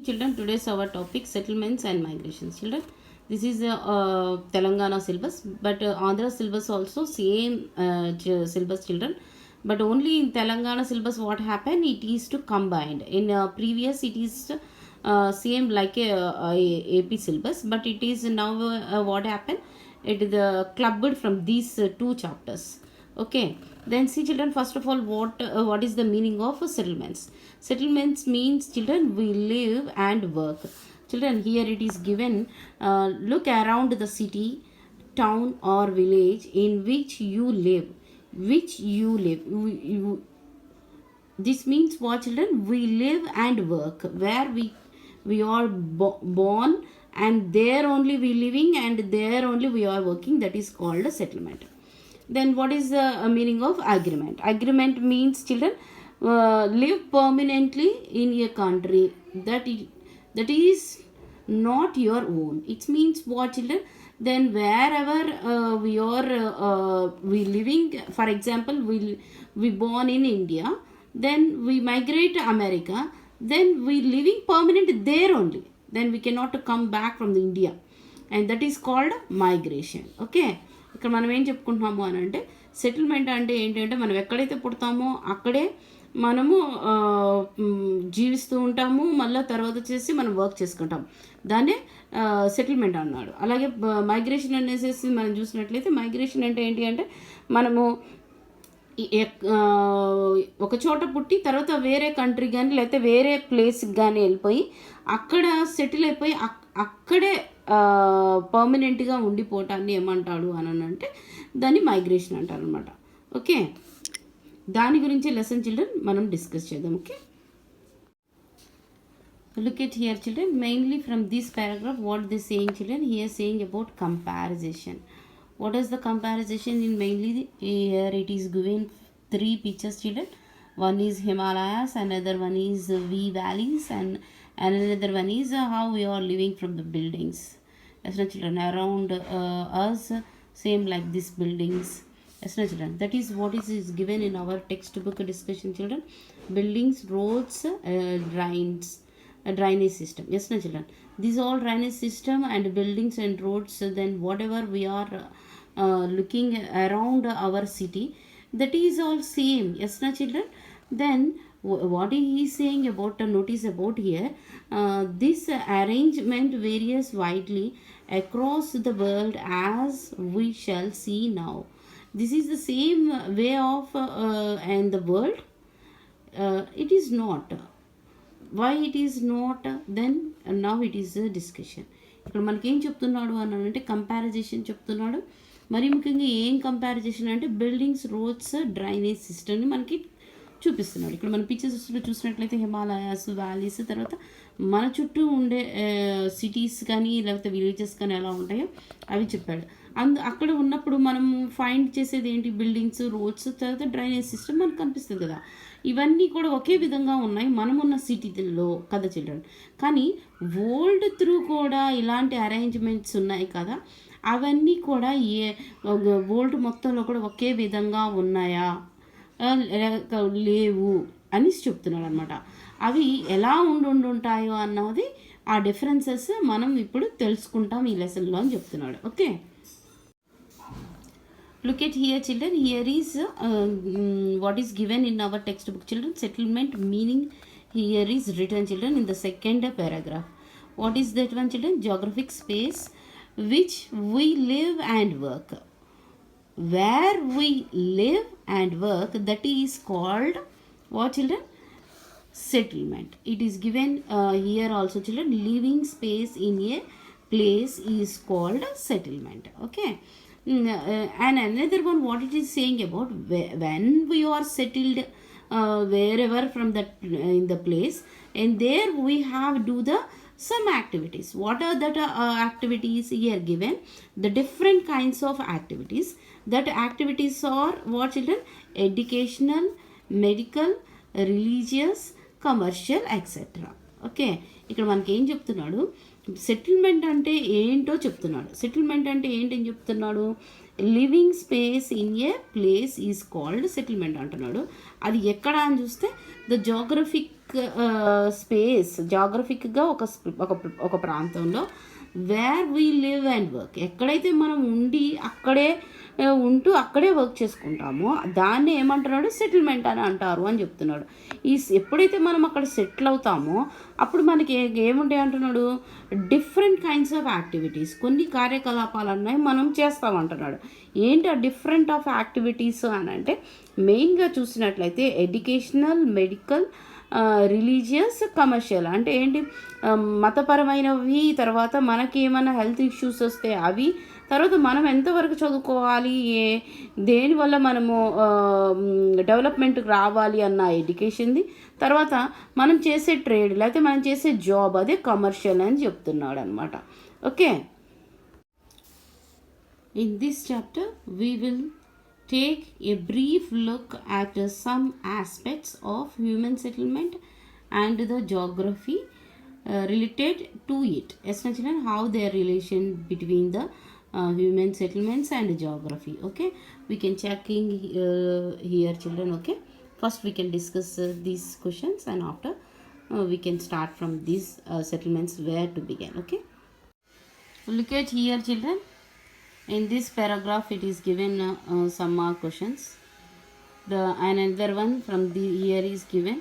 Children, today's our topic settlements and migrations. Children, this is Telangana syllabus, but Andhra syllabus also same syllabus. Children, but only in Telangana syllabus what happened? It is to combined. In previous it is same like a AP syllabus, but it is now what happened? It is clubbed from these two chapters. Okay, then see children, first of all what is the meaning of settlements? Settlements means children we live and work. Children, here it is given, look around the city, town or village in which you live. This means what children? We live and work where we are born, and there only we living and there only we are working. That is called a settlement. Then what is the meaning of agreement? Agreement means children live permanently in a country that is not your own. It means what children? Then wherever we living, for example, we born in India, then we migrate to America, then we living permanent there only. Then we cannot come back from the India, and that is called migration. Okay, ఇక్కడ మనం ఏం చెప్పుకుంటున్నాము అని అంటే settlement అంటే ఏంటంటే మనం ఎక్కడైతే పుడతామో అక్కడే మనము జీవిస్తూ ఉంటాము, మళ్ళీ తర్వాత వచ్చేసి మనం వర్క్ చేసుకుంటాం. దాన్నే సెటిల్మెంట్ అన్నాడు. అలాగే మైగ్రేషన్ అనేసి మనం చూసినట్లయితే మైగ్రేషన్ అంటే ఏంటి అంటే మనము ఒక చోట పుట్టి తర్వాత వేరే కంట్రీ కానీ లేకపోతే వేరే ప్లేస్కి కానీ వెళ్ళిపోయి అక్కడ సెటిల్ అయిపోయి అక్కడే పర్మనెంట్గా ఉండిపోవటాన్ని ఏమంటాడు అని అంటే దాన్ని మైగ్రేషన్ అంటారు అనమాట. ఓకే, దాని గురించి లెసన్ చిల్డ్రన్ మనం డిస్కస్ చేద్దాం. Okay, look at here children, mainly from this paragraph what they saying children, here saying about comparison. What is the comparison in mainly here it is given three pictures children. One is Himalayas, another one is V valleys, and another one is how we are living from the buildings. Yes no children, around us same like these buildings. Yes no children, that is what is given in our textbook discussion children. Buildings, roads, drainage system. Yes no children, these all drainage system and buildings and roads, then whatever we are looking around our city, that is all same. Yes no children, then what he is saying about notice about here, this arrangement varies widely across the world as we shall see now. This is the same way of and the world it is not. Why it is not? Then now it is a discussion. ఇక్కడ మనకి ఏం చెప్తున్నాడు అని అంటే కంపారిజేషన్ చెప్తున్నాడు. మరి ముఖ్యంగా ఏం కంపారిజేషన్ అంటే బిల్డింగ్స్, రోడ్స్, డ్రైనేజ్ సిస్టమ్ని మనకి చూపిస్తున్నాడు. ఇక్కడ మన పిక్చర్స్లో చూసినట్లయితే హిమాలయాస్, వ్యాలీస్, తర్వాత మన చుట్టూ ఉండే సిటీస్ కానీ లేకపోతే విలేజెస్ కానీ ఎలా ఉంటాయో అవి చెప్పాడు. అక్కడ ఉన్నప్పుడు మనం ఫైండ్ చేసేది ఏంటి? బిల్డింగ్స్, రోడ్స్, తర్వాత డ్రైనేజ్ సిస్టమ్ మనకు కనిపిస్తుంది కదా. ఇవన్నీ కూడా ఒకే విధంగా ఉన్నాయి మనమున్న సిటీలో కదా చిల్డ్రన్. కానీ వరల్డ్ త్రూ కూడా ఇలాంటి అరేంజ్మెంట్స్ ఉన్నాయి కదా, అవన్నీ కూడా వరల్డ్ మొత్తంలో కూడా ఒకే విధంగా ఉన్నాయా లేవు అని చెప్తున్నాడు అనమాట. అవి ఎలా ఉండుంటాయో అన్నది ఆ డిఫరెన్సెస్ మనం ఇప్పుడు తెలుసుకుంటాం ఈ లెసన్లో అని చెప్తున్నాడు. Okay, look at here children, here is what is given in our textbook children. Settlement meaning here is written children in the second paragraph. What is that one children? Geographic space which we live and work. Where we live and work, that is called what children? Settlement. It is given here also children, living space in a place is called settlement. Okay, and another one what it is saying about when we are settled wherever from that in the place, and there we have do the some activities. What are that activities here given? The different kinds of activities. That activities are what children? Educational, medical, religious, commercial, etc. Okay, ఇక్కడ మనకి ఏం చెప్తున్నాడు? Settlement అంటే ఏంటో చెప్తున్నాడు. Settlement అంటే ఏంటని చెప్తున్నాడు? Living space in a place is called settlement అంటున్నాడు. అది ఎక్కడ అని చూస్తే ద జోగ్రఫిక్ స్పేస్, జాగ్రఫిక్గా ఒక ప్రాంతంలో where we live and work, ఎక్కడైతే మనం ఉంటూ అక్కడే వర్క్ చేసుకుంటామో దాన్ని ఏమంటున్నాడు, సెటిల్మెంట్ అని అంటారు అని చెప్తున్నాడు. ఎప్పుడైతే మనం అక్కడ సెటిల్ అవుతామో అప్పుడు మనకి ఏముంటాయి అంటున్నాడు, డిఫరెంట్ కైండ్స్ ఆఫ్ యాక్టివిటీస్, కొన్ని కార్యకలాపాలు అన్నాయి మనం చేస్తామంటున్నాడు. ఏంటి ఆ డిఫరెంట్ ఆఫ్ యాక్టివిటీస్ అని అంటే మెయిన్గా చూసినట్లయితే ఎడ్యుకేషనల్, మెడికల్, రిలీజియస్, కమర్షియల్. అంటే ఏంటి, మతపరమైనవి, తర్వాత మనకి ఏమైనా హెల్త్ ఇష్యూస్ వస్తే అవి, తర్వాత మనం ఎంతవరకు చదువుకోవాలి, దేనివల్ల మనము డెవలప్మెంట్కి రావాలి అన్న ఎడ్యుకేషన్ది, తర్వాత మనం చేసే ట్రేడ్ లేకపోతే మనం చేసే జాబ్, అదే కమర్షియల్ అని చెప్తున్నాడు అనమాట. Okay, in this chapter we will take a brief look at some aspects of human settlement and the geography related to it. Yes, children, how their relation between the human settlements and geography. Okay, we can checking here, children. Okay, first we can discuss these questions, and after we can start from these settlements where to begin. Okay, look at here, children. In this paragraph it is given some more questions. Another one from the here is given,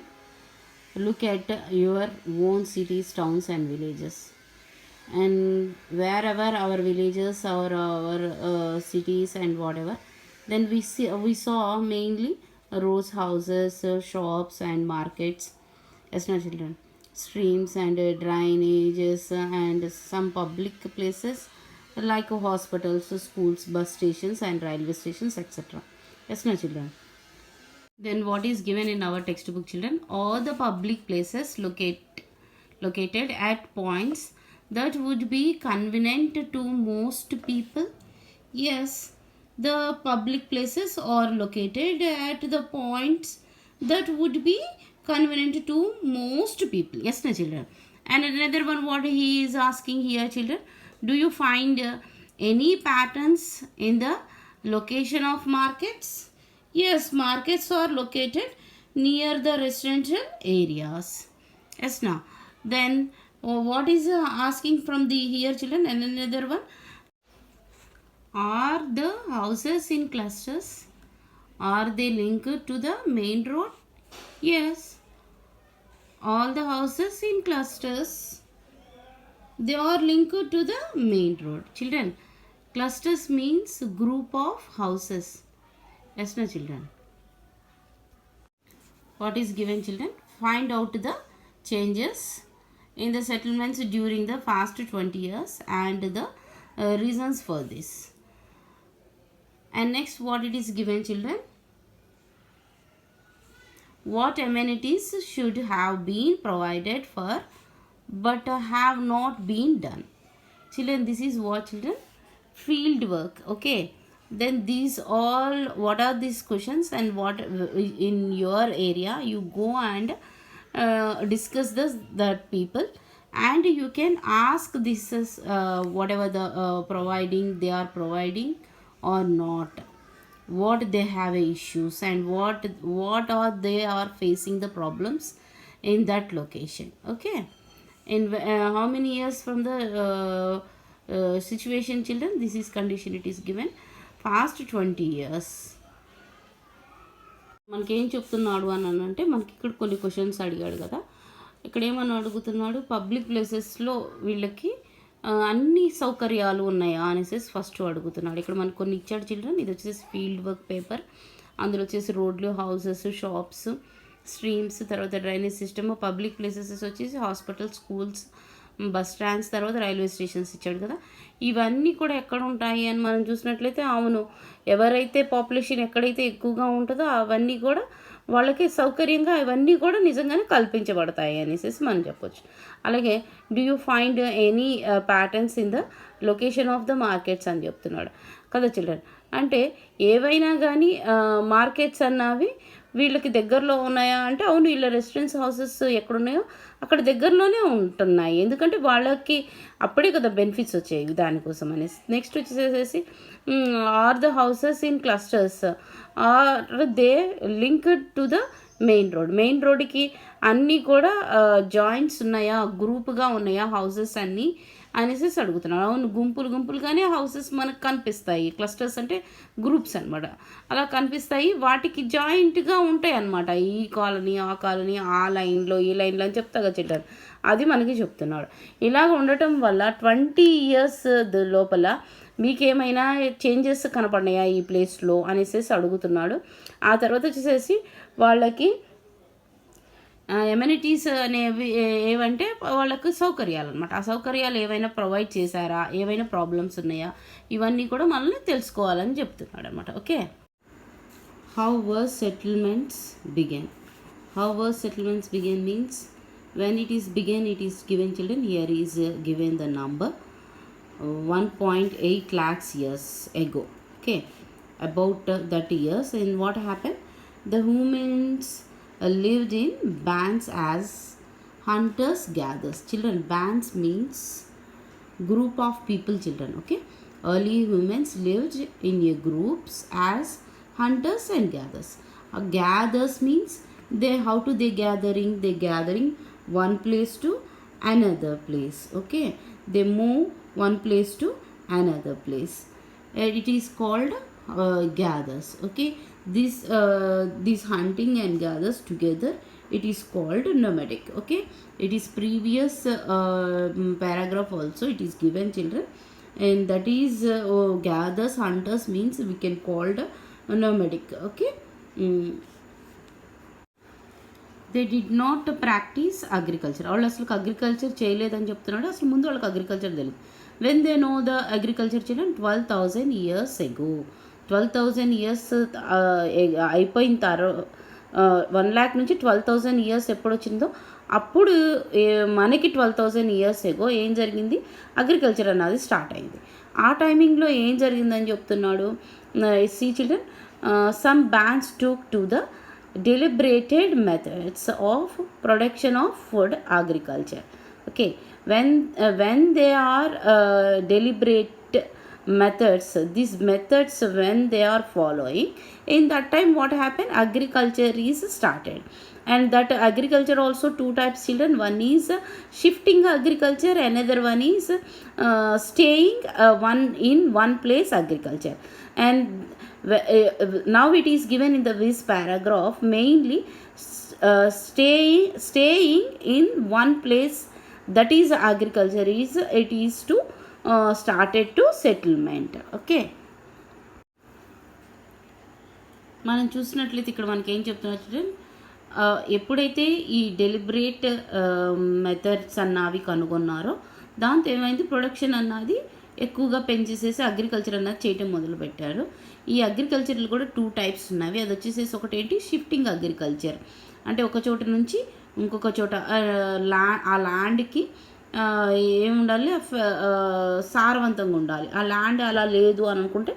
look at your own cities, towns and villages, and wherever our villages or our cities and whatever, then we saw mainly roads, houses, shops and markets. Yes, no children, streams and drainages and some public places like hospitals, schools, bus stations and railway stations, etc. Yes, no children. Then what is given in our textbook, children? All the public places located at points that would be convenient to most people. Yes, the public places are located at the points that would be convenient to most people. Yes, no children. And another one, what he is asking here, children, do you find any patterns in the location of markets? Yes, markets are located near the residential areas. Yes, now then what is asking from the here, children? And another one, are the houses in clusters? Are they linked to the main road? Yes, all the houses in clusters, they are linked to the main road. Children, clusters means group of houses. Yes, no children. What is given, children? Find out the changes in the settlements during the past 20 years and the reasons for this. And next, what it is given, children? What amenities should have been provided for but have not been done? Children, this is what, children? Field work. Okay, then these all, what are these questions, and what in your area you go and discuss that people, and you can ask this is whatever the providing they are providing or not, what they have issues, and what are they are facing the problems in that location. Okay, in how many years from the situation, children? This is condition, it is given past 20 years. మనకి ఏం చెప్తున్నాడు అని అంటే, మనకి ఇక్కడ కొన్ని questions అడిగాడు కదా, ఇక్కడ ఏమని అడుగుతున్నాడు, పబ్లిక్ ప్లేసెస్లో వీళ్ళకి అన్ని సౌకర్యాలు ఉన్నాయా అనేసి ఫస్ట్ అడుగుతున్నాడు. ఇక్కడ మనకు కొన్ని ఇచ్చాడు, చిల్డ్రన్. ఇది వచ్చేసి ఫీల్డ్ వర్క్ పేపర్, అందులో వచ్చేసి రోడ్లు, హౌసెస్, షాప్స్, స్ట్రీమ్స్, తర్వాత డ్రైనేజ్ సిస్టమ్, పబ్లిక్ ప్లేసెస్ వచ్చేసి హాస్పిటల్, స్కూల్స్, బస్ స్టాండ్స్, తర్వాత రైల్వే స్టేషన్స్ ఇచ్చాడు కదా. ఇవన్నీ కూడా ఎక్కడ ఉంటాయి అని మనం చూసినట్లయితే, అవును, ఎవరైతే పాపులేషన్ ఎక్కడైతే ఎక్కువగా ఉంటుందో అవన్నీ కూడా వాళ్ళకి సౌకర్యంగా ఇవన్నీ కూడా నిజంగానే కల్పించబడతాయి అనేసి మనం చెప్పొచ్చు. అలాగే do you find any patterns in the location of the markets అని చెప్తున్నాడు కదా చిల్డ్రన్. అంటే ఏవైనా కానీ మార్కెట్స్ అన్నవి వీళ్ళకి దగ్గరలో ఉన్నాయా అంటే, అవును, వీళ్ళ రెసిడెన్స్ హౌసెస్ ఎక్కడున్నాయో అక్కడ దగ్గరలోనే ఉంటున్నాయి, ఎందుకంటే వాళ్ళకి అప్పుడే కదా బెనిఫిట్స్ వచ్చాయి దానికోసం అనేసి. నెక్స్ట్ వచ్చేసేసి are the houses in clusters are they linked to the main road. Main రోడ్కి అన్నీ కూడా జాయింట్స్ ఉన్నాయా, గ్రూప్గా ఉన్నాయా హౌసెస్ అన్నీ అనేసి అడుగుతున్నాడు. అవును, గుంపులు గుంపులుగానే హౌసెస్ మనకు కనిపిస్తాయి. క్లస్టర్స్ అంటే గ్రూప్స్ అనమాట. అలా కనిపిస్తాయి, వాటికి జాయింట్గా ఉంటాయి అన్నమాట. ఈ కాలనీ, ఆ కాలనీ, ఆ లైన్లో, ఈ లైన్లో అని చెప్తాగా చిల్డ్రన్, అది మనకి చెప్తున్నాడు. ఇలాగ ఉండటం వల్ల 20 years లోపల మీకేమైనా చేంజెస్ కనపడినాయా ఈ ప్లేస్లో అనేసి అడుగుతున్నాడు. ఆ తర్వాత వచ్చేసేసి వాళ్ళకి ఎమ్యూనిటీస్ అనేవి ఏవంటే వాళ్ళకు సౌకర్యాలు అనమాట. ఆ సౌకర్యాలు ఏవైనా ప్రొవైడ్ చేశారా, ఏవైనా ప్రాబ్లమ్స్ ఉన్నాయా, ఇవన్నీ కూడా మనల్ని తెలుసుకోవాలని చెప్తున్నాడు అనమాట. Okay, how were settlements begin. How were settlements began means when it is began, it is given children. Here is given the number 1.8 lakhs years ago. Okay, about 30 years. And what happened? The humans lived in bands as hunters gatherers. Children, bands means group of people, children. Okay, early humans lived in a groups as hunters and gatherers. Gatherers means how to they gathering one place to another place. Okay, they move one place to another place, it is called gathers. Okay, this hunting and gathers together, it is called nomadic. Okay, it is previous paragraph also it is given, children, and that is gathers, hunters means we can called nomadic. Okay, they did not practice agriculture. వాళ్ళు అసలు agriculture చేయలేదని చెప్తున్నాడు. అసలు ముందు వాళ్ళకి agriculture తెలియదు. When they know the agriculture children 12,000 years ago. 12,000 years అయిపోయిన తర్వాత 1 lakh నుంచి 12,000 years ఎప్పుడు వచ్చిందో అప్పుడు మనకి 12,000 years ago ఏం జరిగింది, అగ్రికల్చర్ అన్నది స్టార్ట్ అయింది. ఆ టైమింగ్లో ఏం జరిగిందని చెప్తున్నాడు. See children, some bands took to the deliberated methods of production of food agriculture. Okay, when they are deliberate methods, these methods when they are following, in that time what happened, agriculture is started. And that agriculture also two types, children. One is shifting agriculture, another one is staying one in one place agriculture. And now it is given in this paragraph mainly staying in one place, that is agriculture is it is to started to settlement. Okay, మనం చూసినట్లయితే ఇక్కడ మనకి ఏం చెప్తున్నారు, ఎప్పుడైతే ఈ deliberate methods అన్నవి కనుగొన్నారో దాంతో ఏమైంది, ప్రొడక్షన్ అన్నది ఎక్కువగా పెంచేసేసి అగ్రికల్చర్ అన్నది చేయటం మొదలుపెట్టారు. ఈ అగ్రికల్చర్లు కూడా 2 types ఉన్నవి. అది వచ్చేసేసి ఒకటి ఏంటి, షిఫ్టింగ్ అగ్రికల్చర్, అంటే ఒక చోట నుంచి ఇంకొక చోట ఆ ల్యాండ్కి ఏముండాలి, సారవంతంగా ఉండాలి. ఆ ల్యాండ్ అలా లేదు అని అనుకుంటే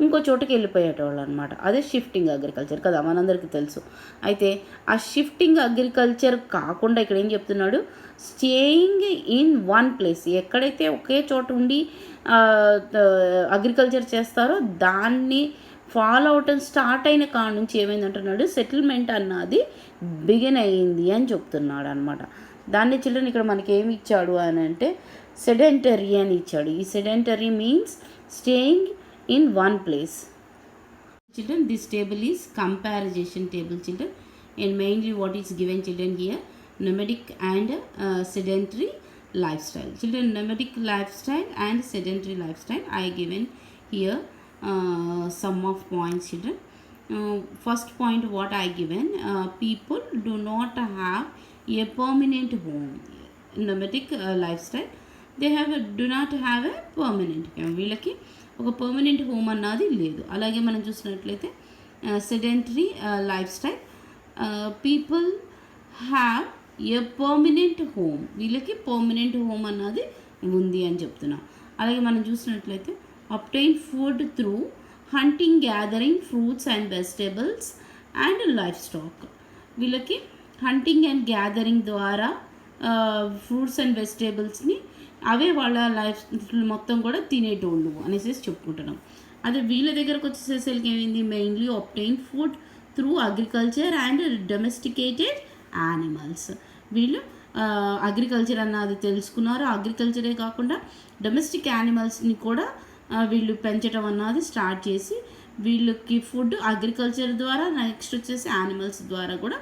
ఇంకో చోటకి వెళ్ళిపోయేటవాళ్ళు అనమాట. అదే షిఫ్టింగ్ అగ్రికల్చర్ కదా, మనందరికీ తెలుసు. అయితే ఆ షిఫ్టింగ్ అగ్రికల్చర్ కాకుండా ఇక్కడ ఏం చెప్తున్నాడు, స్టేయింగ్ ఇన్ వన్ ప్లేస్, ఎక్కడైతే ఒకే చోట ఉండి అగ్రికల్చర్ చేస్తారో దాన్ని ఫాలో అవటం స్టార్ట్ అయిన కాడ నుంచి ఏమైందంటున్నాడు, సెటిల్మెంట్ అన్నది బిగిన్ అయ్యింది అని చెప్తున్నాడు అనమాట. దాన్ని చిల్డ్రన్ ఇక్కడ మనకి ఏమి ఇచ్చాడు అని అంటే సెడెంటరీ అని ఇచ్చాడు. ఈ sedentary means staying in one place. Children, this table is comparison table, children, and mainly what is given, children, here nomadic and sedentary lifestyle. Children, nomadic lifestyle and sedentary lifestyle I given here some of points, children. First point what I given, people do not have a permanent home. Nomadic lifestyle, they do not have a permanent home. వీళ్ళకి ఒక permanent home అన్నది లేదు. అలాగే మనం చూసినట్లయితే sedentary life style, people have a permanent home, వీళ్ళకి permanent home అన్నది ఉంది అని చెప్తున్నాం. అలాగే మనం చూసినట్లయితే obtain food through hunting, gathering fruits and vegetables and life stock, వీళ్ళకి హంటింగ్ అండ్ గ్యాదరింగ్ ద్వారా ఫ్రూట్స్ అండ్ వెజిటేబుల్స్ని అవే వాళ్ళ లైఫ్ మొత్తం కూడా తినేటోళ్ళు అనేసి చెప్పుకుంటున్నాం. అదే వీళ్ళ దగ్గరకు వచ్చేసేసరికి ఏమైంది, mainly obtain food through agriculture and domesticated animals. వీళ్ళు అగ్రికల్చర్ అన్నది తెలుసుకున్నారు. అగ్రికల్చరే కాకుండా డొమెస్టిక్ యానిమల్స్ని కూడా వీళ్ళు పెంచడం అన్నది స్టార్ట్ చేసి వీళ్ళకి ఫుడ్ అగ్రికల్చర్ ద్వారా, నెక్స్ట్ వచ్చేసి యానిమల్స్ ద్వారా కూడా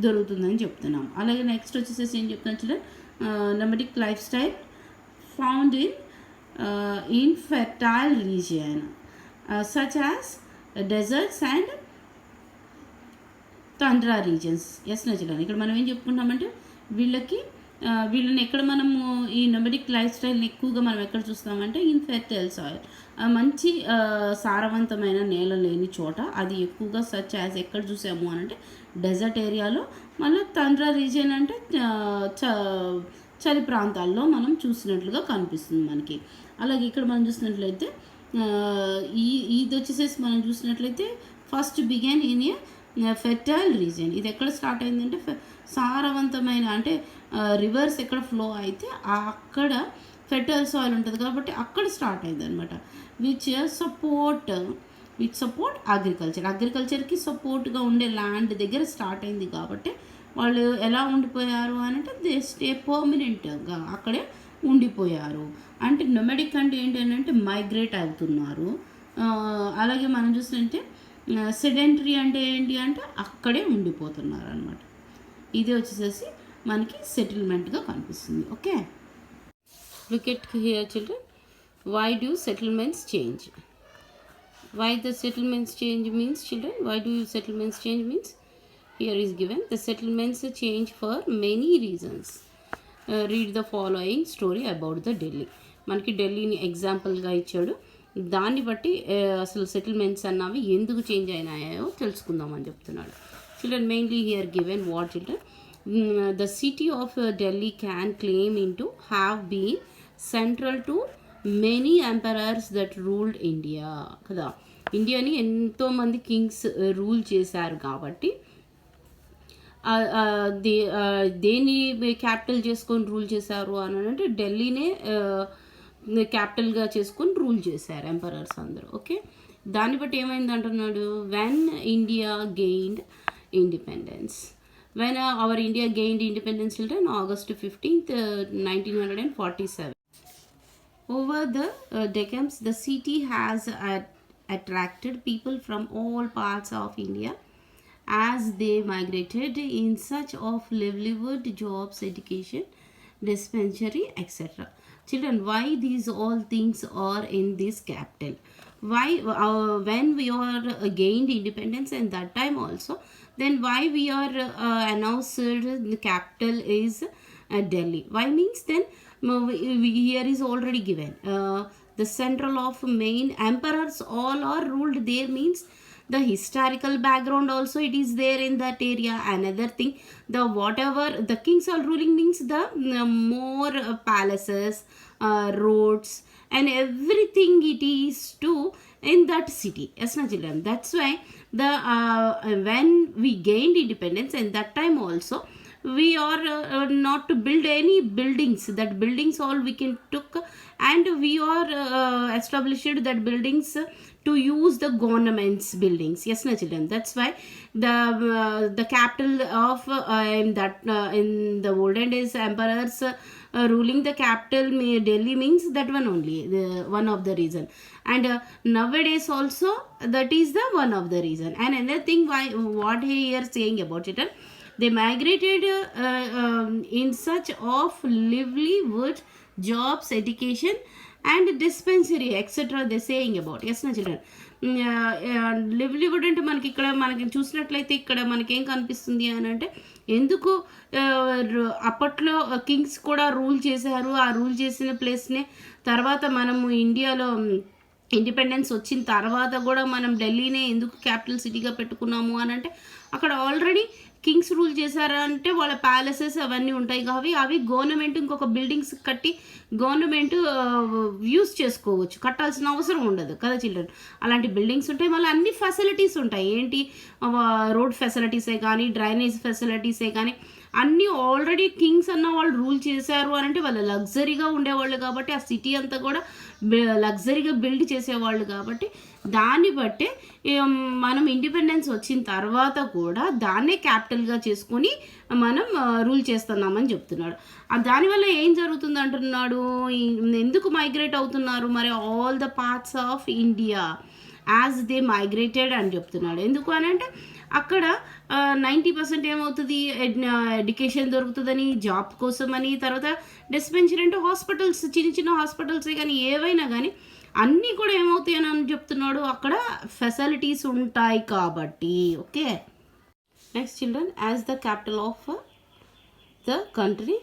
దొరుకుతుందని చెప్తున్నాం. అలాగే నెక్స్ట్ వచ్చేసి ఏం చెప్తున్నాం children, nomadic lifestyle found in fertile region such as deserts and tundra regions. ఎస్ నచ్చలేదు. ఇక్కడ మనం ఏం చెప్పుకుంటామంటే వీళ్ళని ఎక్కడ మనము ఈ నొమాడిక్ లైఫ్ స్టైల్ని ఎక్కువగా మనం ఎక్కడ చూస్తామంటే ఇన్ ఫెర్టైల్ సాయిల్, మంచి సారవంతమైన నేల లేని చోట అది ఎక్కువగా సచ్ యాజ్ ఎక్కడ చూసాము అని అంటే డెజర్ట్ ఏరియాలో, మళ్ళీ తండ్రా రీజియన్ అంటే చలి ప్రాంతాల్లో మనం చూసినట్లుగా కనిపిస్తుంది మనకి. అలాగే ఇక్కడ మనం చూసినట్లయితే ఇది వచ్చేసేసి మనం చూసినట్లయితే first began in a fertile region. ఇది ఎక్కడ స్టార్ట్ అయిందంటే సారవంతమైన అంటే రివర్స్ ఎక్కడ ఫ్లో అయితే అక్కడ ఫెర్టైల్ సాయిల్ ఉంటుంది కాబట్టి అక్కడ స్టార్ట్ అయింది అనమాట. విచ్ సపోర్ట్ అగ్రికల్చర్కి సపోర్ట్గా ఉండే ల్యాండ్ దగ్గర స్టార్ట్ అయింది కాబట్టి వాళ్ళు ఎలా ఉండిపోయారు అని అంటే దే స్టే పర్మనెంట్గా అక్కడే ఉండిపోయారు. అంటే నొమాడిక్ అంటే ఏంటంటే మైగ్రేట్ అవుతున్నారు. అలాగే మనం చూస్తుంటే సెడెంటరీ అంటే ఏంటి అంటే అక్కడే ఉండిపోతున్నారు అనమాట. ఇది వచ్చేసేసి మనకి సెటిల్మెంట్గా కనిపిస్తుంది. Okay, look at here children, why do settlements change? Why the settlements change means, children, why do settlements change means, here is given, the settlements change for many reasons. Read the following story about the Delhi. మనకి ఢిల్లీని ఎగ్జాంపుల్గా ఇచ్చాడు. దాన్ని బట్టి అసలు settlements అన్నవి ఎందుకు change అయినాయో తెలుసుకుందామని చెప్తున్నాడు. Children, mainly here given what children, the city of Delhi can claim into have been central to many emperors that ruled India కదా. ఇండియాని ఎంతోమంది కింగ్స్ రూల్ చేశారు కాబట్టి దేన్ని క్యాపిటల్ చేసుకొని రూల్ చేశారు అని అంటే ఢిల్లీనే క్యాపిటల్గా చేసుకొని రూల్ చేశారు ఎంపరర్స్ అందరూ. ఓకే, దాన్ని బట్టి ఏమైంది అంటున్నాడు, when India gained independence. When our India gained independence children, August 15th, 1947. Over the decades, the city has attracted people from all parts of India as they migrated in search of livelihood, jobs, education, dispensary, etc. Children, why these all things are in this capital? Why when we are gained independence and that time also, then why we are announced the capital is Delhi? Why means then here is already given the central of main emperors all are ruled there, means the historical background also it is there in that area. Another thing, the whatever the kings are ruling means the more palaces, roads and everything it is too in that city. Yes na children, that's why the when we gained independence and that time also we are not to build any buildings. That buildings all we can took and we are established that buildings to use the government's buildings. Yes na children, that's why the capital of in the olden days emperors ruling the capital Delhi means that one only, the one of the reason. And nowadays also that is the one of the reason. And another thing, why what he here saying about it, they migrated in search of livelihood, jobs, education and dispensary etc. they saying about. Yes na children, livelihood అంటే మనకి ఇక్కడ మనకి చూసినట్లయితే ఇక్కడ మనకి ఏం కనిపిస్తుంది అని అంటే, ఎందుకు అప్పట్లో కింగ్స్ కూడా రూల్ చేశారు. ఆ రూల్ చేసిన ప్లేస్నే తర్వాత మనము ఇండియాలో ఇండిపెండెన్స్ వచ్చిన తర్వాత కూడా మనం ఢిల్లీనే ఎందుకు క్యాపిటల్ సిటీగా పెట్టుకున్నాము అని అంటే, అక్కడ ఆల్రెడీ కింగ్స్ రూల్ చేశారా అంటే వాళ్ళ ప్యాలెసెస్ అవన్నీ ఉంటాయి కాబట్టి అవి గవర్నమెంట్ ఇంకొక బిల్డింగ్స్ కట్టి గవర్నమెంట్ యూస్ చేసుకోవచ్చు, కట్టాల్సిన అవసరం ఉండదు కదా చిల్డ్రన్. అలాంటి బిల్డింగ్స్ ఉంటాయి, మళ్ళీ అన్ని ఫెసిలిటీస్ ఉంటాయి. ఏంటి, రోడ్ ఫెసిలిటీసే కానీ, డ్రైనేజ్ ఫెసిలిటీసే కానీ, అన్నీ ఆల్రెడీ కింగ్స్ అన్న వాళ్ళు రూల్ చేశారు అని అంటే వాళ్ళు లగ్జరీగా ఉండేవాళ్ళు కాబట్టి ఆ సిటీ అంతా కూడా లగ్జరీగా బిల్డ్ చేసేవాళ్ళు కాబట్టి దాన్ని బట్టే మనం ఇండిపెండెన్స్ వచ్చిన తర్వాత కూడా దాన్నే క్యాపిటల్గా చేసుకొని మనం రూల్ చేస్తున్నామని చెప్తున్నాడు. దానివల్ల ఏం జరుగుతుంది అంటున్నాడు, ఎందుకు మైగ్రేట్ అవుతున్నారు మరి all the parts of India as they migrated అని చెప్తున్నాడు. ఎందుకు అని అంటే అక్కడ 90% ఏమవుతుంది, ఎడ్యుకేషన్ దొరుకుతుందని, జాబ్ కోసం అని, తర్వాత డిస్పెన్సరీ అంటే హాస్పిటల్స్, చిన్న చిన్న హాస్పిటల్సే కానీ ఏవైనా కానీ అన్నీ కూడా ఏమవుతాయి అని చెప్తున్నాడు, అక్కడ ఫెసిలిటీస్ ఉంటాయి కాబట్టి. Okay, next children, as the capital of the country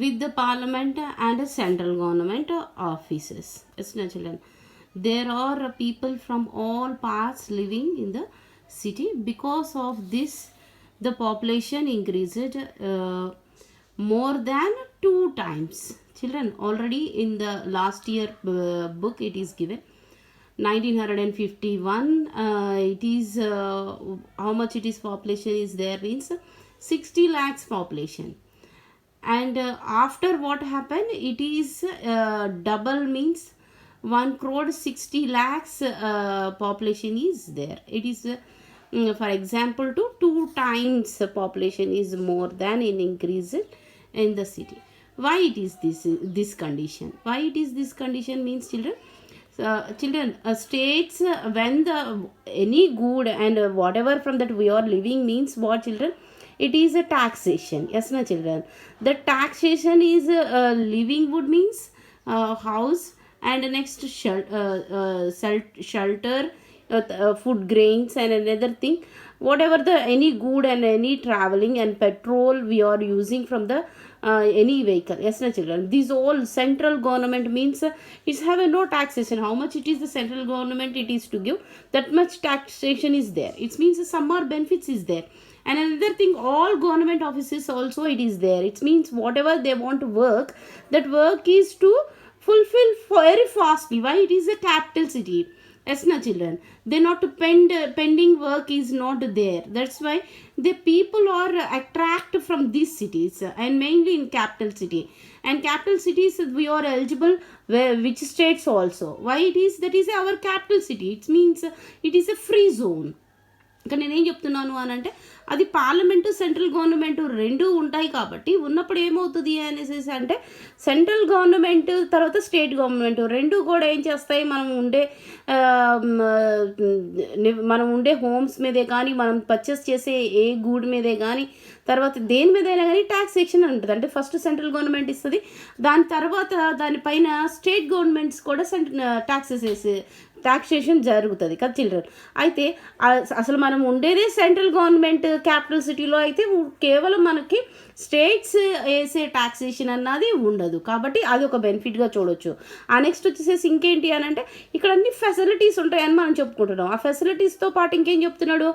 with the parliament and central government offices. Yes, no, children. There are people from all parts living in the city. Because of this, the population increased more than 2 times. Children, already in the last year book it is given. 1951, it is how much it is population is there means 60 lakhs population. And after what happened, it is double means 1 crore 60 lakhs population is there. It is for example to 2 times population is more than in increase in the city. Why it is this condition? Why it is this condition means children, states when the any good and whatever from that we are living means what children, it is a taxation. Yes, no, children. The taxation is livelihood means house, and next shelter, food, grains, and another thing. Whatever the any good and any traveling and petrol we are using from the any vehicle. Yes, no, children. These all central government means is have a no taxation. How much it is the central government it is to give, that much taxation is there. It means some more benefits is there. And another thing, all government offices also it is there. It means whatever they want to work, that work is to fulfill very fastly. Why? It is a capital city. Yes, no, children. They not to pending work is not there. That's why the people are attract from these cities, and mainly in capital city. And capital cities we are eligible which states also. Why it is? That is our capital city. It means it is a free zone. ఇక్కడ నేనేం చెప్తున్నాను అని అంటే అది parliament central government రెండు ఉంటాయి కాబట్టి ఉన్నప్పుడు ఏమవుతుంది అనేసి అంటే సెంట్రల్ గవర్నమెంట్ తర్వాత స్టేట్ గవర్నమెంట్ రెండు కూడా ఏం చేస్తాయి, మనం ఉండే హోమ్స్ మీదే కానీ, మనం పర్చేస్ చేసే ఏ గూడ్ మీదే కానీ, తర్వాత దేని మీదైనా కానీ ట్యాక్సేషన్ ఉంటుంది. అంటే ఫస్ట్ సెంట్రల్ గవర్నమెంట్ ఇస్తుంది, దాని తర్వాత దానిపైన స్టేట్ గవర్నమెంట్స్ కూడా టాక్సేషన్ జరుగుతుంది కదా చిల్డ్రన్. అయితే అసలు మనం ఉండేదే సెంట్రల్ గవర్నమెంట్ క్యాపిటల్ సిటీలో అయితే కేవలం మనకి స్టేట్స్ వేసే టాక్సేషన్ అన్నది ఉండదు, కాబట్టి అది ఒక బెనిఫిట్గా చూడొచ్చు. ఆ నెక్స్ట్ వచ్చేసేసి ఇంకేంటి అని అంటే ఇక్కడ అన్ని ఫెసిలిటీస్ ఉంటాయని మనం చెప్పుకుంటున్నాం. ఆ ఫెసిలిటీస్తో పాటు ఇంకేం చెప్తున్నాడు,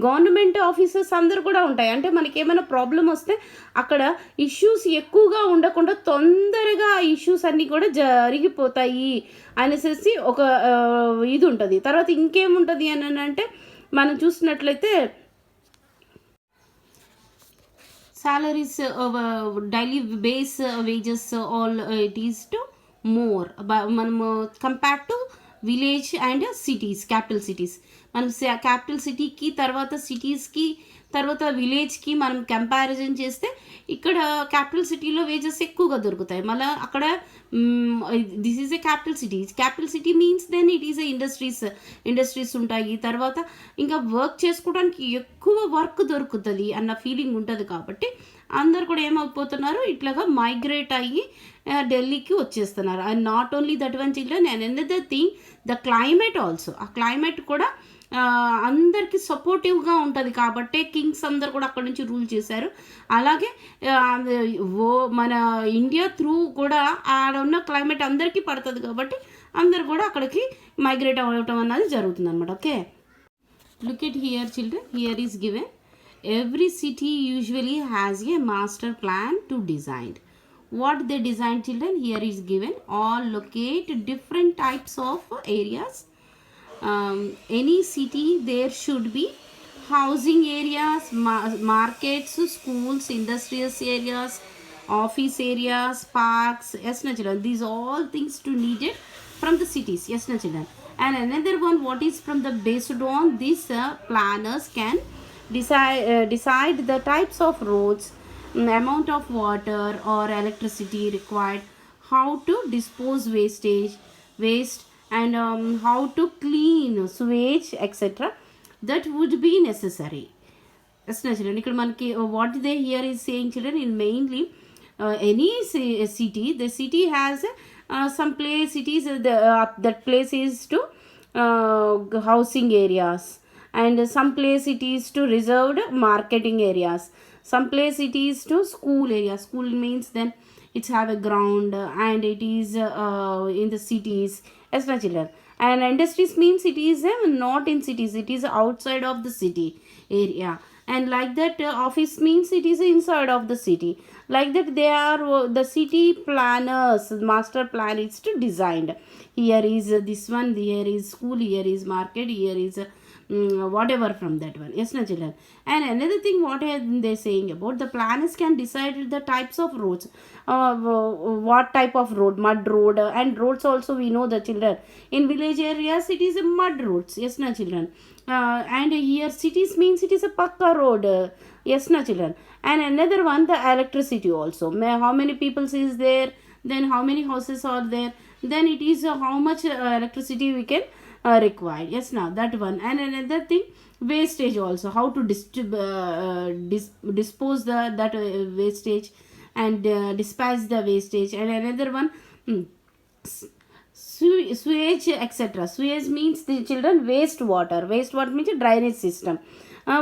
గవర్నమెంట్ ఆఫీసర్స్ అందరు కూడా ఉంటాయి. అంటే మనకి ఏమైనా ప్రాబ్లం వస్తే అక్కడ ఇష్యూస్ ఎక్కువగా ఉండకుండా తొందరగా ఇష్యూస్ అన్నీ కూడా జరిగిపోతాయి అనేసి ఒక ఇది ఉంటుంది. తర్వాత ఇంకేముంటుంది అని అంటే మనం చూసినట్లయితే salaries, daily base wages, all it is to more మనము compare to village and cities, capital cities. మనం క్యాపిటల్ సిటీకి తర్వాత సిటీస్కి తర్వాత విలేజ్కి మనం కంపారిజన్ చేస్తే ఇక్కడ క్యాపిటల్ సిటీలో వేజెస్ ఎక్కువగా దొరుకుతాయి. మళ్ళీ అక్కడ this is a capital city. Capital city means then it is a industries ఉంటాయి. తర్వాత ఇంకా వర్క్ చేసుకోవడానికి ఎక్కువ వర్క్ దొరుకుతుంది అన్న ఫీలింగ్ ఉంటుంది. కాబట్టి అందరు కూడా ఏమైపోతున్నారు, ఇట్లాగా మైగ్రేట్ అయ్యి ఢిల్లీకి వచ్చేస్తున్నారు. And not only that one children, and another thing the climate also. ఆ క్లైమేట్ కూడా అందరికీ సపోర్టివ్గా ఉంటుంది కాబట్టి కింగ్స్ అందరు కూడా అక్కడ నుంచి రూల్ చేశారు. అలాగే మన ఇండియా త్రూ కూడా ఆడ ఉన్న క్లైమేట్ అందరికీ పడుతుంది కాబట్టి అందరు కూడా అక్కడికి మైగ్రేట్ అవ్వటం అన్నది జరుగుతుంది అనమాట. Okay, look at here children, here is given every city usually has a master plan to design. What they design children, here is given. All locate different types of areas. Any city there should be housing areas, markets, schools, industrial areas, office areas, parks. Yes, na children. These all things to needed from the cities. Yes, na children. And another one, what is from the based on this, planners can decide the types of roads, amount of water or electricity required, how to dispose waste, and how to clean sewage, etc. That would be necessary. Yes, no, children. ఇక్కడ మనకి what they here is saying, children, in mainly any city, the city has some place, cities, that place is to housing areas, and some place it is to reserved marketing areas, some place it is to school areas. School means then it's have a ground, and it is in the cities. Yes, my children. And industries means it is not in cities, it is outside of the city area. And like that, office means it is inside of the city. Like that, they are the city planners, master plan is to designed. Here is this one, here is school, here is market, here is whatever from that one. Yes, no, children. And another thing, what are they saying about the planners can decide the types of roads, what type of road, mud road, and roads also we know the children. In village areas it is a mud roads. Yes, no, children. And here cities means it is a pakka road. Yes, no, children. And another one, the electricity also, how many people is there, then how many houses are there, then it is how much electricity we can required. Yes, now that one. And another thing, wastage also, how to dispose that wastage, and dispatch the wastage. And another one, sewage, etc. Sewage means the children waste water means drainage system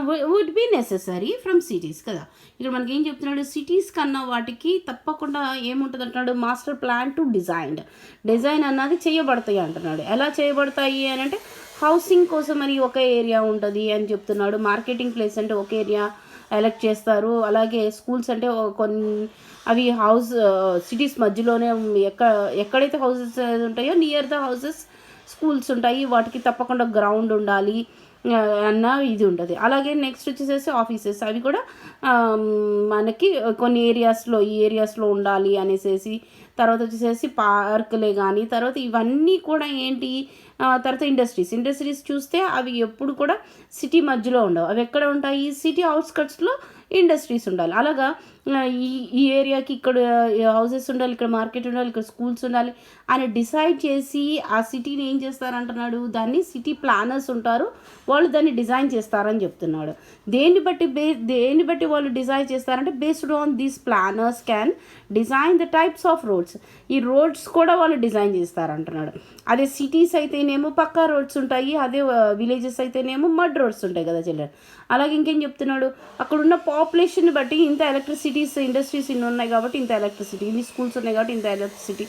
would be necessary from cities కదా. ఇక్కడ మనకి ఏం చెప్తున్నాడు, cities కన్నా వాటికి తప్పకుండా ఏముంటుంది అంటున్నాడు, మాస్టర్ ప్లాన్ టు డిజైన్ అన్నది చేయబడతాయి అంటున్నాడు. ఎలా చేయబడతాయి అని అంటే, హౌసింగ్ కోసం అని ఒక ఏరియా ఉంటుంది అని చెప్తున్నాడు, మార్కెటింగ్ ప్లేస్ అంటే ఒక ఏరియా ఎలెక్ట్ చేస్తారు, అలాగే స్కూల్స్ అంటే కొన్ని అవి సిటీస్ మధ్యలోనే ఎక్కడైతే హౌసెస్ ఉంటాయో నియర్ ద హౌసెస్ స్కూల్స్ ఉంటాయి, వాటికి తప్పకుండా గ్రౌండ్ ఉండాలి అన్న ఇది ఉంటుంది. అలాగే నెక్స్ట్ వచ్చేసేసి ఆఫీసెస్, అవి కూడా మనకి కొన్ని ఈ ఏరియాస్లో ఉండాలి అనేసి. తర్వాత వచ్చేసేసి పార్కులే కానీ, తర్వాత ఇవన్నీ కూడా ఏంటి, తర్వాత ఇండస్ట్రీస్ చూస్తే అవి ఎప్పుడు కూడా సిటీ మధ్యలో ఉండవు, అవి ఎక్కడ ఉంటాయి, సిటీ అవుట్స్కట్స్లో ఇండస్ట్రీస్ ఉండాలి. అలాగా ఈ ఏరియాకి ఇక్కడ హౌసెస్ ఉండాలి, ఇక్కడ మార్కెట్ ఉండాలి, ఇక్కడ స్కూల్స్ ఉండాలి అని డిసైడ్ చేసి ఆ సిటీని ఏం చేస్తారంటున్నాడు, దాన్ని సిటీ ప్లానర్స్ ఉంటారు, వాళ్ళు దాన్ని డిజైన్ చేస్తారని చెప్తున్నాడు. దేన్ని బట్టి వాళ్ళు డిజైన్ చేస్తారంటే, based on these planners can design the types of roads. ఈ రోడ్స్ కూడా వాళ్ళు డిజైన్ చేస్తారంటున్నాడు. అదే సిటీస్ అయితేనేమో పక్కా రోడ్స్ ఉంటాయి, అదే విలేజెస్ అయితేనేమో మడ్ రోడ్స్ ఉంటాయి కదా చిల్డ్రన్. అలాగే ఇంకేం చెప్తున్నాడు, అక్కడున్న పాపులేషన్ బట్టి ఇంత ఎలక్ట్రిసిటీస్, ఇండస్ట్రీస్ ఇన్ని ఉన్నాయి కాబట్టి ఇంత ఎలక్ట్రిసిటీ, ఇన్ని స్కూల్స్ ఉన్నాయి కాబట్టి ఇంత ఎలక్ట్రిసిటీ,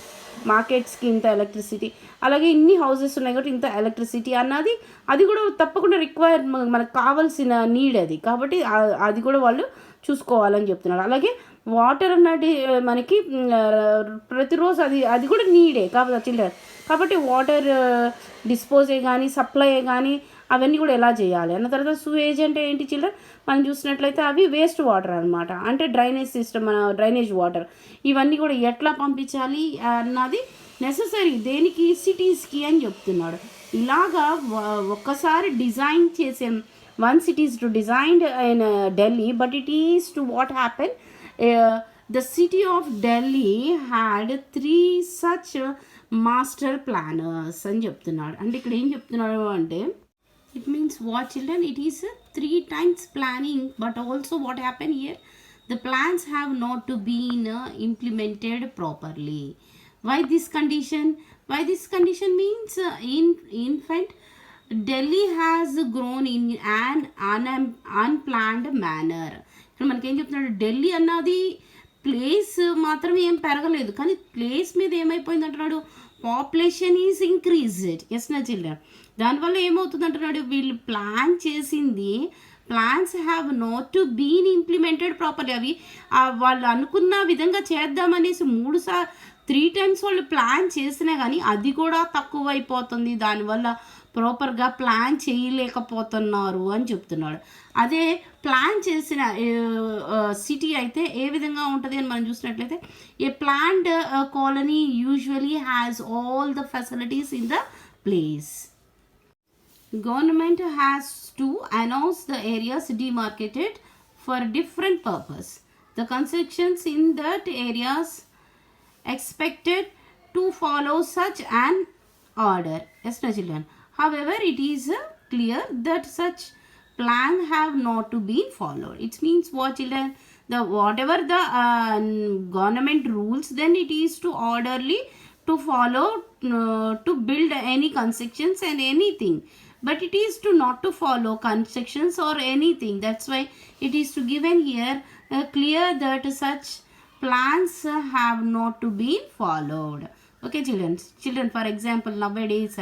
మార్కెట్స్కి ఇంత ఎలక్ట్రిసిటీ, అలాగే ఇన్ని హౌసెస్ ఉన్నాయి కాబట్టి ఇంత ఎలక్ట్రిసిటీ అన్నది, అది కూడా తప్పకుండా రిక్వైర్, మనకు కావాల్సిన నీడ్ అది, కాబట్టి అది కూడా వాళ్ళు చూసుకోవాలని చెప్తున్నాడు. అలాగే వాటర్ అన్నది మనకి ప్రతిరోజు అది కూడా నీడే కాబట్టి చిల్డ్రన్, కాబట్టి వాటర్ డిస్పోజే కానీ సప్లై కానీ అవన్నీ కూడా ఎలా చేయాలి అన్న. తర్వాత సూయేజ్ అంటే ఏంటి చిల్డ్రన్, మనం చూసినట్లయితే అవి వేస్ట్ వాటర్ అనమాట, అంటే డ్రైనేజ్ సిస్టమ్, డ్రైనేజ్ వాటర్, ఇవన్నీ కూడా ఎట్లా పంపించాలి అన్నది నెససరీ దేనికి, సిటీస్కి అని చెప్తున్నాడు. ఇలాగా ఒక్కసారి డిజైన్ చేసే, once it is to designed in Delhi, but it is to what happen, the city of Delhi had 3 such master planners అని చెప్తున్నాడు. అంటే ఇక్కడ ఏం చెప్తున్నాడు అంటే, it means what children, it is 3 times planning, but also what happened here, the plans have not to been implemented properly. Why this condition means, in fact Delhi has grown in an unplanned manner. ఇక్కడ మనకి ఏం చెప్తున్నాడు, ఢిల్లీ అన్నది place మాత్రమే ఏం పెరగలేదు, కానీ place మీద ఏమైపోయింది అంటున్నాడు, పాపులేషన్ ఈజ్ ఇంక్రీజ్డ్. ఎస్ నా చిల్డ్రన్, దానివల్ల ఏమవుతుంది అంటున్నాడు, వీళ్ళు ప్లాన్ చేసింది, plans have not to been implemented properly. అవి వాళ్ళు అనుకున్న విధంగా చేద్దామనేసి 3 times వాళ్ళు ప్లాన్ చేసినా కానీ అది కూడా తక్కువ అయిపోతుంది. దానివల్ల ప్రాపర్గా ప్లాన్ చేయలేకపోతున్నారు అని చెప్తున్నాడు. అదే ప్లాన్ చేసిన సిటీ అయితే ఏ విధంగా ఉంటుంది అని మనం చూసినట్లయితే, a planned colony usually has all the facilities in the place. Government has to announce the areas demarcated for different purpose. The constructions in that areas expected to follow such an order. Yes, my children. However, it is clear that such plan have not to be followed. It means what, children? The whatever the government rules, then it is to orderly to follow to build any constructions and anything, but it is to not to follow constructions or anything. That's why it is to given here clear that such plans have not to be followed. Okay, children, for example, nowadays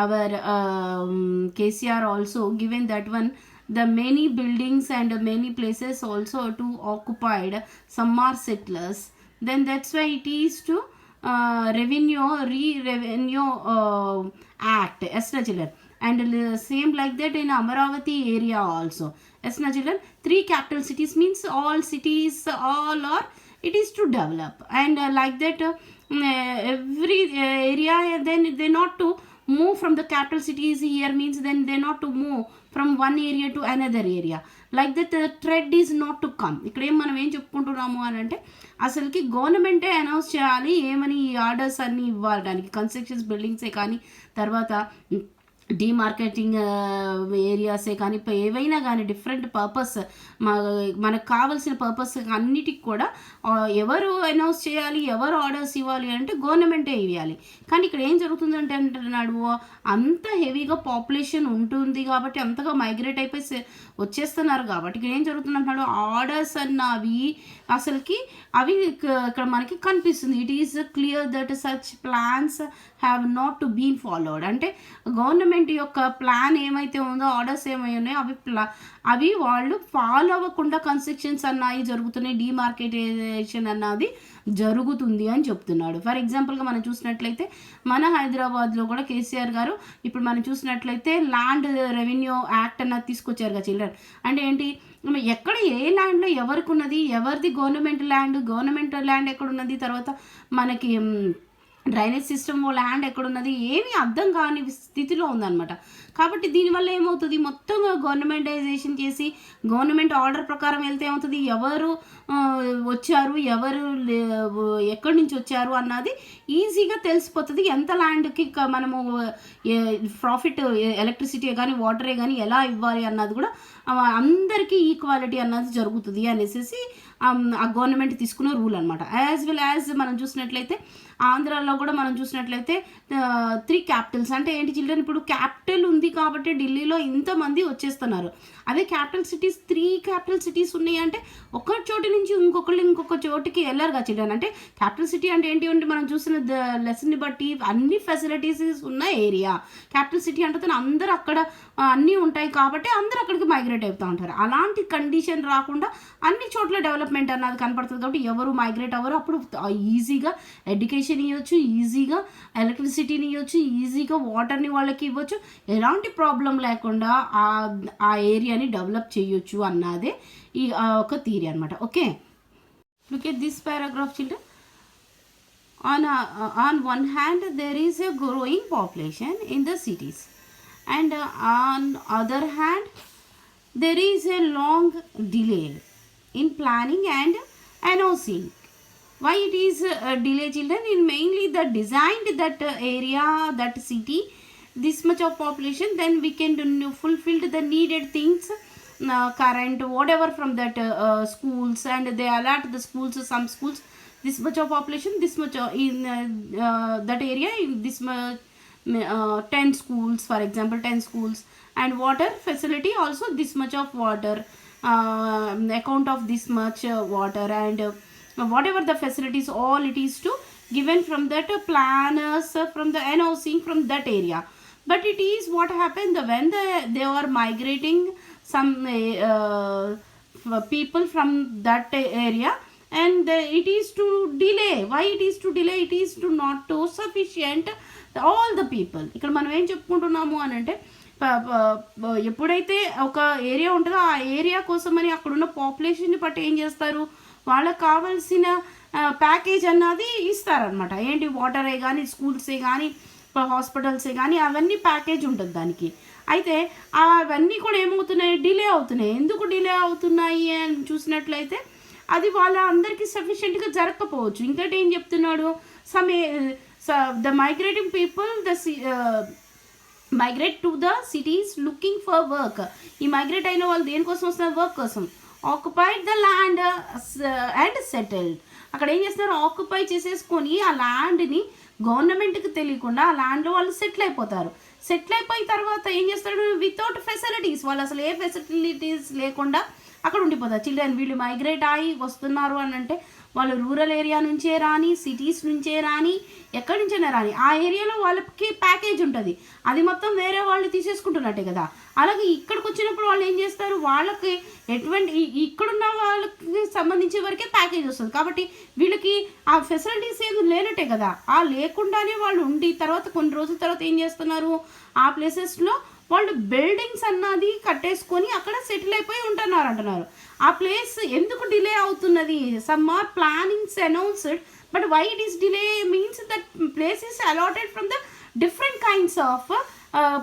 our KCR also given that one, the many buildings and many places also to occupied, some are settlers, then that's why it is to revenue act. Yes, na children. And same like that in Amaravati area also. Yes, na children. 3 capital cities means all cities, all are, it is to develop, and like that every area, then they not to move from the capital cities here, means then they not to move from one area to another area. Like that thread is not to come. ఇక్కడ ఏం మనం ఏం చెప్పుకుంటున్నాము అని అంటే, అసలుకి గవర్నమెంటే announce చేయాలి ఏమని ఈ ఆర్డర్స్ అన్నీ ఇవ్వడానికి, కన్స్ట్రక్షన్స్ బిల్డింగ్సే కానీ, తర్వాత డీమార్కెటింగ్ ఏరియాసే కానీ, ఏవైనా కానీ డిఫరెంట్ పర్పస్ మనకు కావాల్సిన పర్పస్ అన్నిటికి కూడా ఎవరు అనౌన్స్ చేయాలి, ఎవరు ఆర్డర్స్ ఇవ్వాలి అంటే గవర్నమెంటే ఇవ్వాలి. కానీ ఇక్కడ ఏం జరుగుతుందంటే అంటున్నాడు, అంత హెవీగా పాపులేషన్ ఉంటుంది కాబట్టి, అంతగా మైగ్రేట్ అయిపోయి వచ్చేస్తున్నారు కాబట్టి ఇక్కడ ఏం జరుగుతుందంటున్నాడు, ఆర్డర్స్ అన్నవి అసలుకి అవి ఇక్కడ మనకి కనిపిస్తుంది. It is clear that such plans have not to been followed. అంటే గవర్నమెంట్ యొక్క ప్లాన్ ఏమైతే ఉందో, ఆర్డర్స్ ఏమై ఉన్నాయో అవి వాళ్ళు ఫాలో అవ్వకుండా కన్స్ట్రక్షన్స్ అన్నవి జరుగుతున్నాయి, డీమార్కెటైజేషన్ అన్నది జరుగుతుంది అని చెప్తున్నాడు. ఫర్ ఎగ్జాంపుల్గా మనం చూసినట్లయితే మన హైదరాబాద్లో కూడా కేసీఆర్ గారు ఇప్పుడు మనం చూసినట్లయితే ల్యాండ్ రెవెన్యూ యాక్ట్ అన్నది తీసుకొచ్చారు కదా చిల్డ్రన్. అంటే ఏంటి, ఎక్కడ ఏ ల్యాండ్లో ఎవరికి ఉన్నది, ఎవరిది గవర్నమెంట్ ల్యాండ్ ఎక్కడున్నది, తర్వాత మనకి డ్రైనేజ్ సిస్టమ్ ల్యాండ్ ఎక్కడున్నది, ఏమీ అర్థం కాని స్థితిలో ఉందన్నమాట. కాబట్టి దీనివల్ల ఏమవుతుంది, మొత్తం గవర్నమెంటైజేషన్ చేసి గవర్నమెంట్ ఆర్డర్ ప్రకారం వెళ్తే ఏమవుతుంది, ఎవరు వచ్చారు, ఎవరు ఎక్కడి నుంచి వచ్చారు అన్నది ఈజీగా తెలిసిపోతుంది. ఎంత ల్యాండ్కి మనము ప్రాఫిట్, ఎలక్ట్రిసిటీ కానీ వాటరే కానీ ఎలా ఇవ్వాలి అన్నది కూడా అందరికీ ఈక్వాలిటీ అన్నది జరుగుతుంది అనేసి ఆ గవర్నమెంట్ తీసుకున్న రూల్ అనమాట. యాజ్ వెల్ యాజ్ మనం చూసినట్లయితే ఆంధ్రాలో కూడా మనం చూసినట్లయితే 3 క్యాపిటల్స్. అంటే ఏంటి చిల్డ్రన్, ఇప్పుడు క్యాపిటల్ ఉంది కాబట్టి ఢిల్లీలో ఇంతమంది వచ్చేస్తున్నారు. అదే క్యాపిటల్ సిటీస్ 3 క్యాపిటల్ సిటీస్ ఉన్నాయి అంటే ఒక చోటు నుంచి ఇంకొక చోటుకి వెళ్ళారు కదా చిల్డ్రన్. అంటే క్యాపిటల్ సిటీ అంటే ఏంటి అంటే మనం చూసిన లెసన్ని బట్టి అన్ని ఫెసిలిటీస్ ఉన్న ఏరియా. క్యాపిటల్ సిటీ అంటే అందరూ అక్కడ అన్నీ ఉంటాయి కాబట్టి అందరూ అక్కడికి మైగ్రేట్ అవుతూ ఉంటారు. అలాంటి కండిషన్ రాకుండా అన్ని చోట్ల డెవలప్మెంట్ అన్నది కనపడుతుంది కాబట్టి ఎవరు మైగ్రేట్ అవ్వరు. అప్పుడు ఈజీగా ఎడ్యుకేషన్ ఇవ్వచ్చు, ఈజీగా ఎలక్ట్రిసిటీని ఇవ్వచ్చు, ఈజీగా వాటర్ని వాళ్ళకి ఇవ్వచ్చు, ఎలాంటి ప్రాబ్లం లేకుండా ఆ ఏరియాని డెవలప్ చేయొచ్చు అన్నదే ఈ ఒక థియరీ అనమాట. Okay, look at this paragraph children. On one hand there is a growing population in the cities, and on other hand there is a long delay in planning and announcing. Why it is delay children? In mainly the designed that area, that city, this much of population, then we can fulfill the needed things, current whatever from that schools, and they allot the schools, some schools this much of population, this much in that area, in this much 10 schools, for example 10 schools, and water facility also this much of water, account of this much water, and whatever the facilities, all it is to given from that planners, from the announcing from that area. But it is what happened when they are migrating some people from that area, and it is to delay. Why it is to delay? It is to not to sufficient all the people. ఇక్కడ మనం ఏం చెప్పుకుంటున్నాము అని అంటే ఎప్పుడైతే ఒక area ఉంటుందో ఆ area కోసమని అక్కడున్న పాపులేషన్ని బట్టి ఏం చేస్తారు, వాళ్ళకి కావాల్సిన ప్యాకేజ్ అన్నది ఇస్తారనమాట. ఏంటి, వాటరే కానీ, స్కూల్సే కానీ, హాస్పిటల్సే కానీ, అవన్నీ ప్యాకేజ్ ఉంటుంది దానికి. అయితే అవన్నీ కూడా ఏమవుతున్నాయి, డిలే అవుతున్నాయి. ఎందుకు డిలే అవుతున్నాయి అని చూసినట్లయితే అది వాళ్ళ అందరికీ సఫిషియెంట్గా జరగకపోవచ్చు. ఇంకటి ఏం చెప్తున్నాడు, the migrating people migrate to the cities looking for work. ఈ మైగ్రేట్ అయిన వాళ్ళు దేనికోసం వస్తున్నారు, వర్క్ కోసం. Occupied the land and settled. అక్కడ ఏం చేస్తున్నారు, ఆక్యుపై చేసేసుకొని ఆ ల్యాండ్ని గవర్నమెంట్కి తెలియకుండా ఆ ల్యాండ్లో వాళ్ళు సెటిల్ అయిపోతారు. సెటిల్ అయిపోయిన తర్వాత ఏం చేస్తాడు, వితౌట్ ఫెసిలిటీస్, వాళ్ళు అసలు ఏ ఫెసిలిటీస్ లేకుండా అక్కడ ఉండిపోతారు. చిల్డ్రన్ వీళ్ళు మైగ్రేట్ అయ్యి వస్తున్నారు అని అంటే వాళ్ళు రూరల్ ఏరియా నుంచే రాని, సిటీస్ నుంచే రాని, ఎక్కడి నుంచైనా రాని, ఆ ఏరియాలో వాళ్ళకి ప్యాకేజ్ ఉంటుంది. అది మొత్తం వేరే వాళ్ళు తీసేసుకుంటున్నట్టే కదా. అలాగే ఇక్కడికి వచ్చినప్పుడు వాళ్ళు ఏం చేస్తారు, వాళ్ళకి ఎటువంటి ఇక్కడున్న వాళ్ళకి సంబంధించే వరకే ప్యాకేజ్ వస్తుంది. కాబట్టి వీళ్ళకి ఆ ఫెసిలిటీస్ ఏమి లేనట్టే కదా. ఆ లేకుండానే వాళ్ళు ఉండి తర్వాత కొన్ని రోజుల తర్వాత ఏం చేస్తున్నారు, ఆ ప్లేసెస్లో వాళ్ళు బిల్డింగ్స్ అన్నది కట్టేసుకొని అక్కడ సెటిల్ అయిపోయి ఉంటున్నారు అంటున్నారు. ఆ ప్లేస్ ఎందుకు డిలే అవుతున్నది, some are plannings announced, but why it is delay means that place is allotted from the different kinds of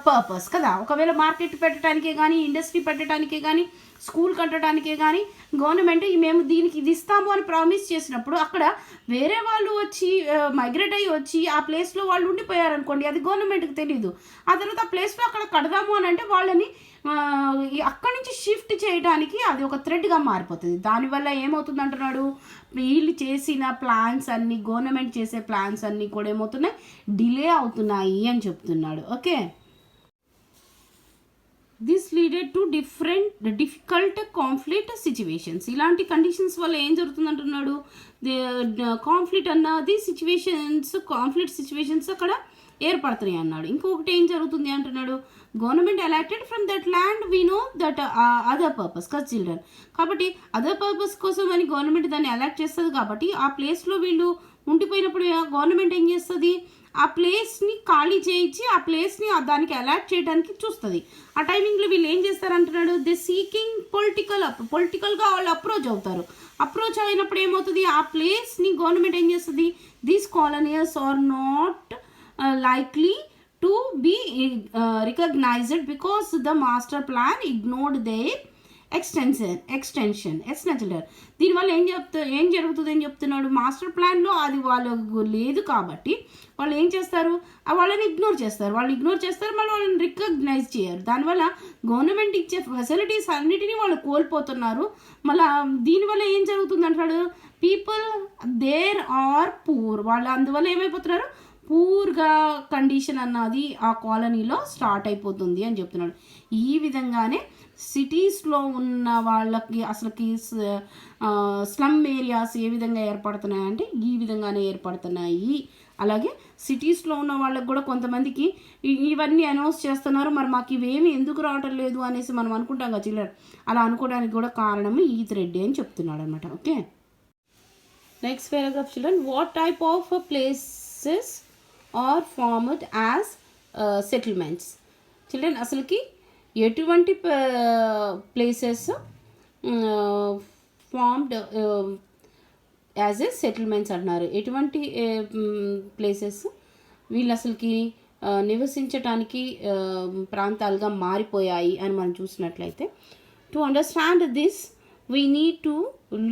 purpose కదా. ఒకవేళ మార్కెట్ పెట్టడానికే కానీ, ఇండస్ట్రీ పెట్టడానికే కానీ, స్కూల్ కట్టడానికే కానీ గవర్నమెంట్ మేము దీనికి ఇది ఇస్తాము అని ప్రామిస్ చేసినప్పుడు అక్కడ వేరే వాళ్ళు వచ్చి మైగ్రేట్ అయ్యి వచ్చి ఆ ప్లేస్లో వాళ్ళు ఉండిపోయారనుకోండి, అది గవర్నమెంట్కి తెలీదు. ఆ తర్వాత ఆ ప్లేస్లో అక్కడ కడదాము అని అంటే వాళ్ళని అక్కడి నుంచి షిఫ్ట్ చేయడానికి అది ఒక థ్రెడ్గా మారిపోతుంది. దానివల్ల ఏమవుతుంది అంటున్నాడు, వీళ్ళు చేసిన ప్లాన్స్ అన్నీ, గవర్నమెంట్ చేసే ప్లాన్స్ అన్నీ కూడా ఏమవుతున్నాయి, డిలే అవుతున్నాయి అని చెప్తున్నాడు. Okay, this లీడెడ్ to difficult conflict situations. ఇలాంటి కండిషన్స్ వల్ల ఏం జరుగుతుంది అంటున్నాడు, కాన్ఫ్లిక్ట్ అన్నది కాన్ఫ్లిక్ట్ సిచ్యువేషన్స్ అక్కడ ఏర్పడుతున్నాయి అన్నాడు. ఇంకొకటి ఏం జరుగుతుంది అంటున్నాడు, government allotted from that land we know that other purpose కదా చిల్డ్రన్. కాబట్టి అదర్ పర్పస్ కోసం అని గవర్నమెంట్ దాన్ని అలాట్ చేస్తుంది. కాబట్టి ఆ ప్లేస్లో వీళ్ళు ఉండిపోయినప్పుడు గవర్నమెంట్ ఏం చేస్తుంది, ఆ ప్లేస్ని ఖాళీ చేయించి ఆ ప్లేస్ని దానికి అలాట్ చేయడానికి చూస్తుంది. ఆ టైమింగ్లో వీళ్ళు ఏం చేస్తారంటున్నాడు, ది సీకింగ్ పొలిటికల్గా వాళ్ళు అప్రోచ్ అవుతారు. అప్రోచ్ అయినప్పుడు ఏమవుతుంది, ఆ ప్లేస్ని గవర్నమెంట్ ఏం చేస్తుంది, these colonies are not likely to be recognized because the master plan ignored their extension. దీనివల్ల ఏం జరుగుతుంది అని చెప్తున్నాడు, మాస్టర్ ప్లాన్లో అది వాళ్ళకు లేదు కాబట్టి వాళ్ళు ఏం చేస్తారు, వాళ్ళని ఇగ్నోర్ చేస్తారు. మళ్ళీ వాళ్ళని రికగ్నైజ్ చేయరు. దానివల్ల గవర్నమెంట్ ఇచ్చే ఫెసిలిటీస్ అన్నిటినీ వాళ్ళు కోల్పోతున్నారు. మళ్ళీ దీనివల్ల ఏం జరుగుతుంది అంటున్నాడు, పీపుల్ దేర్ ఆర్ పూర్, వాళ్ళు అందువల్ల ఏమైపోతున్నారు, పూర్గా కండిషన్ అన్నది ఆ కాలనీలో స్టార్ట్ అయిపోతుంది అని చెప్తున్నాడు. ఈ విధంగానే సిటీస్లో ఉన్న వాళ్ళకి అసలుకి స్లమ్ ఏరియాస్ ఏ విధంగా ఏర్పడుతున్నాయంటే ఈ విధంగానే ఏర్పడుతున్నాయి. అలాగే సిటీస్లో ఉన్న వాళ్ళకి కూడా కొంతమందికి ఇవన్నీ అనౌన్స్ చేస్తున్నారు, మరి మాకు ఇవేమి ఎందుకు రావటం లేదు అనేసి మనం అనుకుంటాం కదా చిల్లర్. అలా అనుకోవడానికి కూడా కారణం ఈ థ్రెడ్ అని చెప్తున్నాడు అనమాట. Okay, next paragraph children, what type of places are formed as settlements. Children అసలుకి ఎటువంటి places formed as a settlements అంటున్నారు. ఎటువంటి ప్లేసెస్ వీళ్ళు అసలుకి నివసించటానికి ప్రాంతాలుగా మారిపోయాయి అని మనం చూసినట్లయితే, to understand this we need to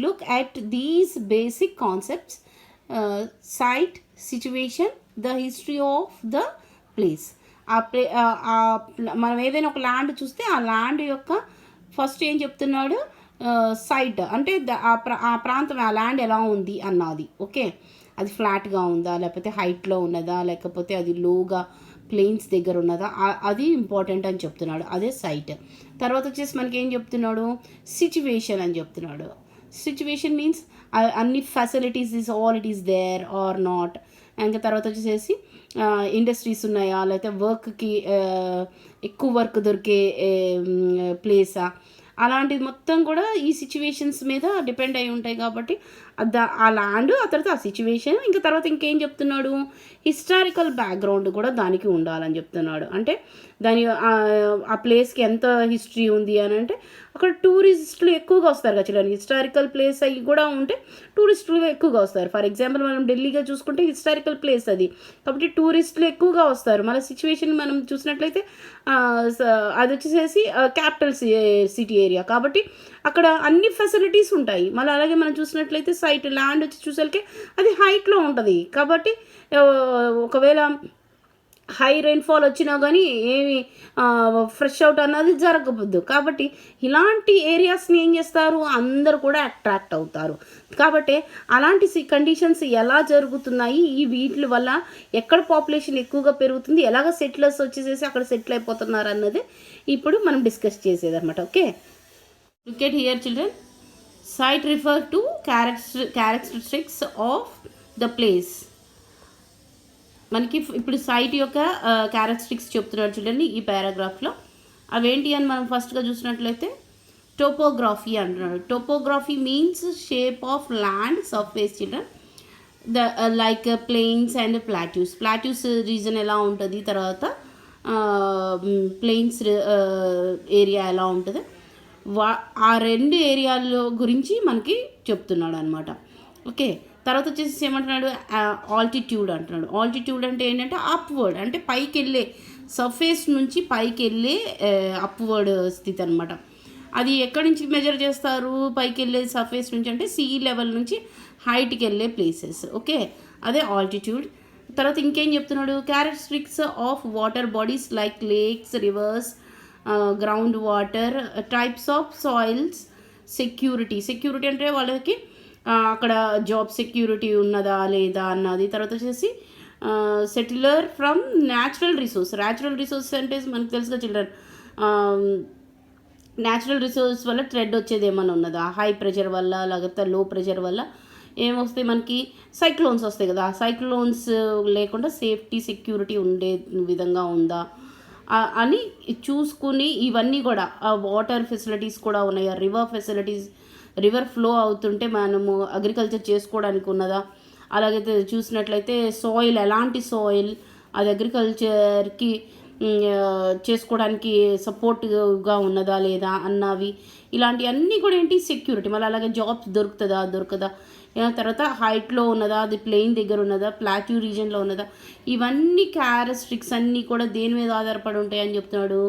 look at these basic concepts, site, situation, the history of the place. మనం ఏదైనా ఒక ల్యాండ్ చూస్తే ఆ ల్యాండ్ యొక్క ఫస్ట్ ఏం చెప్తున్నాడు, సైట్ అంటే ఆ ప్రాంతం, ఆ ల్యాండ్ ఎలా ఉంది అన్నది. ఓకే, అది ఫ్లాట్గా ఉందా, లేకపోతే హైట్లో ఉన్నదా, లేకపోతే అది లోగా ప్లెయిన్స్ దగ్గర ఉన్నదా, అది ఇంపార్టెంట్ అని చెప్తున్నాడు. అదే సైట్. తర్వాత వచ్చేసి మనకి ఏం చెప్తున్నాడు, సిచ్యువేషన్ అని చెప్తున్నాడు. సిచ్యువేషన్ మీన్స్ అన్ని facilities all it is there are not. ఇంకా తర్వాత వచ్చేసి ఇండస్ట్రీస్ ఉన్నాయా, లేకపోతే వర్క్కి ఎక్కువ వర్క్ దొరికే ప్లేసా, అలాంటిది మొత్తం కూడా ఈ సిచ్యువేషన్స్ మీద డిపెండ్ అయి ఉంటాయి. కాబట్టి ఆ ల్యాండ్, ఆ తర్వాత ఆ సిచ్యువేషన్, ఇంకా తర్వాత ఇంకేం చెప్తున్నాడు, హిస్టారికల్ బ్యాక్గ్రౌండ్ కూడా దానికి ఉండాలని చెప్తున్నాడు. అంటే దాని ఆ ప్లేస్కి ఎంత హిస్టరీ ఉంది అని అంటే అక్కడ టూరిస్టులు ఎక్కువగా వస్తారు కదా చిల్డ్రన్. హిస్టారికల్ ప్లేస్ అవి కూడా ఉంటే టూరిస్టులు ఎక్కువగా వస్తారు. ఫర్ ఎగ్జాంపుల్ మనం ఢిల్లీగా చూసుకుంటే హిస్టారికల్ ప్లేస్ అది, కాబట్టి టూరిస్టులు ఎక్కువగా వస్తారు. మన సిచ్యువేషన్ మనం చూసినట్లయితే అది వచ్చేసేసి క్యాపిటల్ సిటీ ఏరియా, కాబట్టి అక్కడ అన్ని ఫెసిలిటీస్ ఉంటాయి. మళ్ళీ అలాగే మనం చూసినట్లయితే సైట్ ల్యాండ్ వచ్చి చూసరికి అది హైట్లో ఉంటుంది. కాబట్టి ఒకవేళ హై రెయిన్ఫాల్ వచ్చినా కానీ ఏమి ఫ్రెష్ అవుట్ అన్నది జరగబోద్దు. కాబట్టి ఇలాంటి ఏరియాస్ని ఏం చేస్తారు, అందరు కూడా అట్రాక్ట్ అవుతారు. కాబట్టి అలాంటి కండిషన్స్ ఎలా జరుగుతున్నాయి, ఈ వీటి వల్ల ఎక్కడ పాపులేషన్ ఎక్కువగా పెరుగుతుంది, ఎలాగ సెటిలర్స్ వచ్చేసేసి అక్కడ సెటిల్ అయిపోతున్నారు అన్నది ఇప్పుడు మనం డిస్కస్ చేసేది అనమాట. Okay, look at here children. Site refer to characteristics of the place. మనకి ఇప్పుడు సైట్ యొక్క క్యారెక్టరిస్టిక్స్ చెప్తున్నాడు చూడండి ఈ పారాగ్రాఫ్లో. అవేంటి అని మనం ఫస్ట్గా చూసినట్లయితే టోపోగ్రఫీ అంటున్నాడు. Topography means shape of land surface children. Like plains and plateaus. Plateaus reason ఎలా ఉంటుంది, తర్వాత ప్లెయిన్స్ ఏరియా ఎలా ఉంటుంది, ఆ రెండు ఏరియాల గురించి మనకి చెప్తున్నాడు అనమాట. ఓకే, తర్వాత వచ్చేసి ఏమంటున్నాడు, ఆల్టిట్యూడ్ అంటున్నాడు. ఆల్టిట్యూడ్ అంటే ఏంటంటే అప్వర్డ్, అంటే పైకి వెళ్ళే, సర్ఫేస్ నుంచి పైకి వెళ్ళే అప్వర్డ్ స్థితి అనమాట. అది ఎక్కడి నుంచి మెజర్ చేస్తారు, పైకి వెళ్ళే సర్ఫేస్ నుంచి అంటే సీ లెవెల్ నుంచి హైట్కి వెళ్ళే ప్లేసెస్. ఓకే, అదే ఆల్టిట్యూడ్. తర్వాత ఇంకేం చెప్తున్నాడు, characteristics of water bodies like lakes, reverse, ground water, types of soils, security. Security అంటే వాళ్ళకి అక్కడ జాబ్ సెక్యూరిటీ ఉన్నదా లేదా అన్నది. తర్వాత వచ్చేసి settler from natural resource. Natural resource అంటే మనకు తెలుసుగా చిల్డ్రన్, న్యాచురల్ రిసోర్స్ వల్ల ట్రెడ్ వచ్చేది ఏమన్నా ఉన్నదా, హై ప్రెషర్ వల్ల లేకపోతే లో ప్రెషర్ వల్ల ఏమొస్తాయి, మనకి సైక్లోన్స్ వస్తాయి కదా. సైక్లోన్స్ లేకుండా సేఫ్టీ సెక్యూరిటీ ఉండే విధంగా ఉందా అని చూసుకుని, ఇవన్నీ కూడా వాటర్ ఫెసిలిటీస్ కూడా ఉన్నాయా, రివర్ ఫెసిలిటీస్, రివర్ ఫ్లో అవుతుంటే మనము అగ్రికల్చర్ చేసుకోవడానికి ఉన్నదా, అలాగైతే చూసినట్లయితే సాయిల్ ఎలాంటి సాయిల్, అది అగ్రికల్చర్కి చేసుకోవడానికి సపోర్ట్గా ఉన్నదా లేదా అన్నవి, ఇలాంటివన్నీ కూడా ఏంటి సెక్యూరిటీ. మళ్ళీ అలాగే జాబ్స్ దొరకదా, తర్వాత హైట్లో ఉన్నదా, అది ప్లెయిన్ దగ్గర ఉన్నదా, ప్లాట్యూ రీజన్లో ఉన్నదా, ఇవన్నీ క్యారెక్టరిస్టిక్స్ అన్నీ కూడా దేని మీద ఆధారపడి ఉంటాయని చెప్తున్నాడు,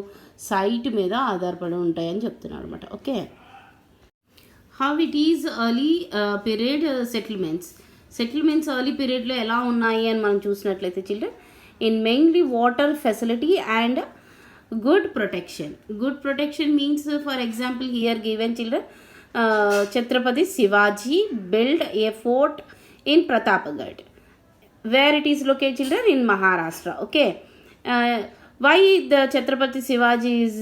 సైట్ మీద ఆధారపడి ఉంటాయని చెప్తున్నాడు అనమాట. Okay, how it is early period settlements. Settlements early పీరియడ్లో ఎలా ఉన్నాయి అని మనం చూసినట్లయితే children, in mainly water facility and good protection. Good protection means, for example here given children, Chhatrapati Shivaji built a fort in Pratapgarh. Where it is located, children? In Maharashtra. Okay. Why the Chhatrapati Shivaji is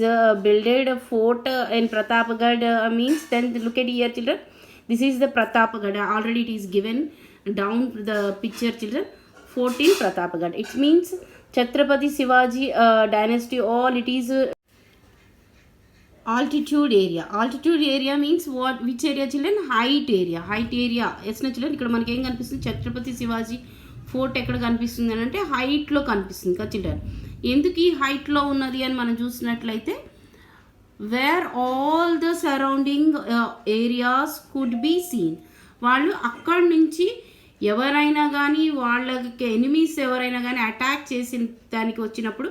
built a fort in Pratapgarh means, then look at here, children. This is the Pratapgarh. Already it is given down the picture, children. Fort in Pratapgarh. It means Chhatrapati Shivaji dynasty. All it is altitude area. Altitude area means what, which area children, height area. Height area ఎస్న children, ఇక్కడ మనకి ఏం కనిపిస్తుంది, Chhatrapati Shivaji fort ఎక్కడ కనిపిస్తుంది అని అంటే హైట్లో కనిపిస్తుంది కదా చిల్డ్రన్. ఎందుకు ఈ హైట్లో ఉన్నది అని మనం చూసినట్లయితే, where all the surrounding areas could be seen. వాళ్ళు అక్కడి నుంచి ఎవరైనా కానీ, వాళ్ళకి ఎనిమీస్ ఎవరైనా కానీ అటాక్ చేసిన దానికి వచ్చినప్పుడు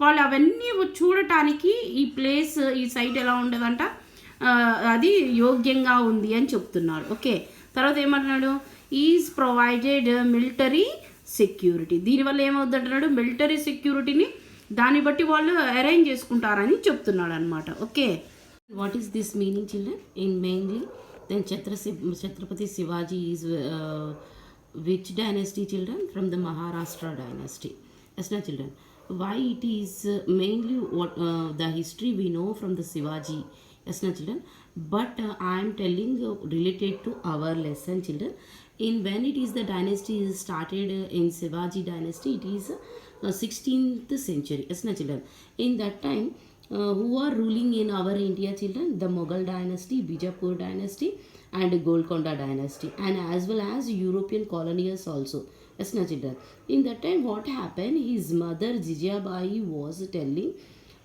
వాళ్ళు అవన్నీ చూడటానికి ఈ ప్లేస్, ఈ సైట్ ఎలా ఉండదంట, అది యోగ్యంగా ఉంది అని చెప్తున్నాడు. ఓకే, తర్వాత ఏమంటున్నాడు, ఈజ్ ప్రొవైడెడ్ మిలిటరీ సెక్యూరిటీ. దీనివల్ల ఏమవుతుందంటున్నాడు, మిలిటరీ సెక్యూరిటీని దాన్ని బట్టి వాళ్ళు అరేంజ్ చేసుకుంటారని చెప్తున్నాడు అనమాట. Okay, what is this meaning children, in mainly then Chhatrapati Shivaji is which dynasty children, from the Maharashtra dynasty. Yes నా children, why it is mainly what the history we know from the Shivaji, yes na children, but I am telling related to our lesson children. In when it is the dynasty is started in Shivaji dynasty, it is 16th century, yes na children. In that time who are ruling in our India, children? The Mughal dynasty, Bijapur dynasty, and Golconda dynasty, and as well as European colonials also. Yes, na children. In that time, what happened? His mother Jijabai was telling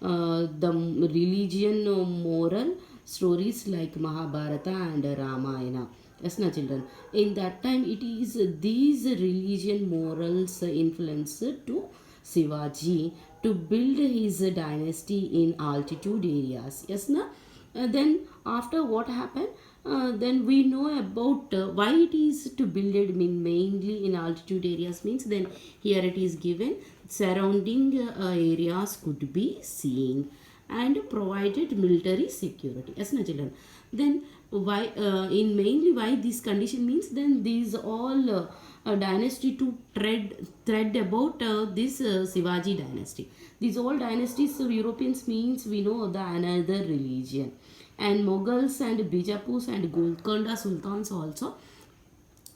the religion moral stories like Mahabharata and Ramayana. Yes, na children. In that time, it is these religion morals influence to Shivaji to build his dynasty in altitude areas. Yes, na? Then after what happened? Then we know about why it is to build it mainly in altitude areas means then here it is given surrounding areas could be seen and provided military security. Yes, na children. Then why in mainly why this condition means then these all dynasty to thread about this Shivaji dynasty. These all dynasties of Europeans means we know the another religion, and Mughals and Bijapurs and Golconda Sultans also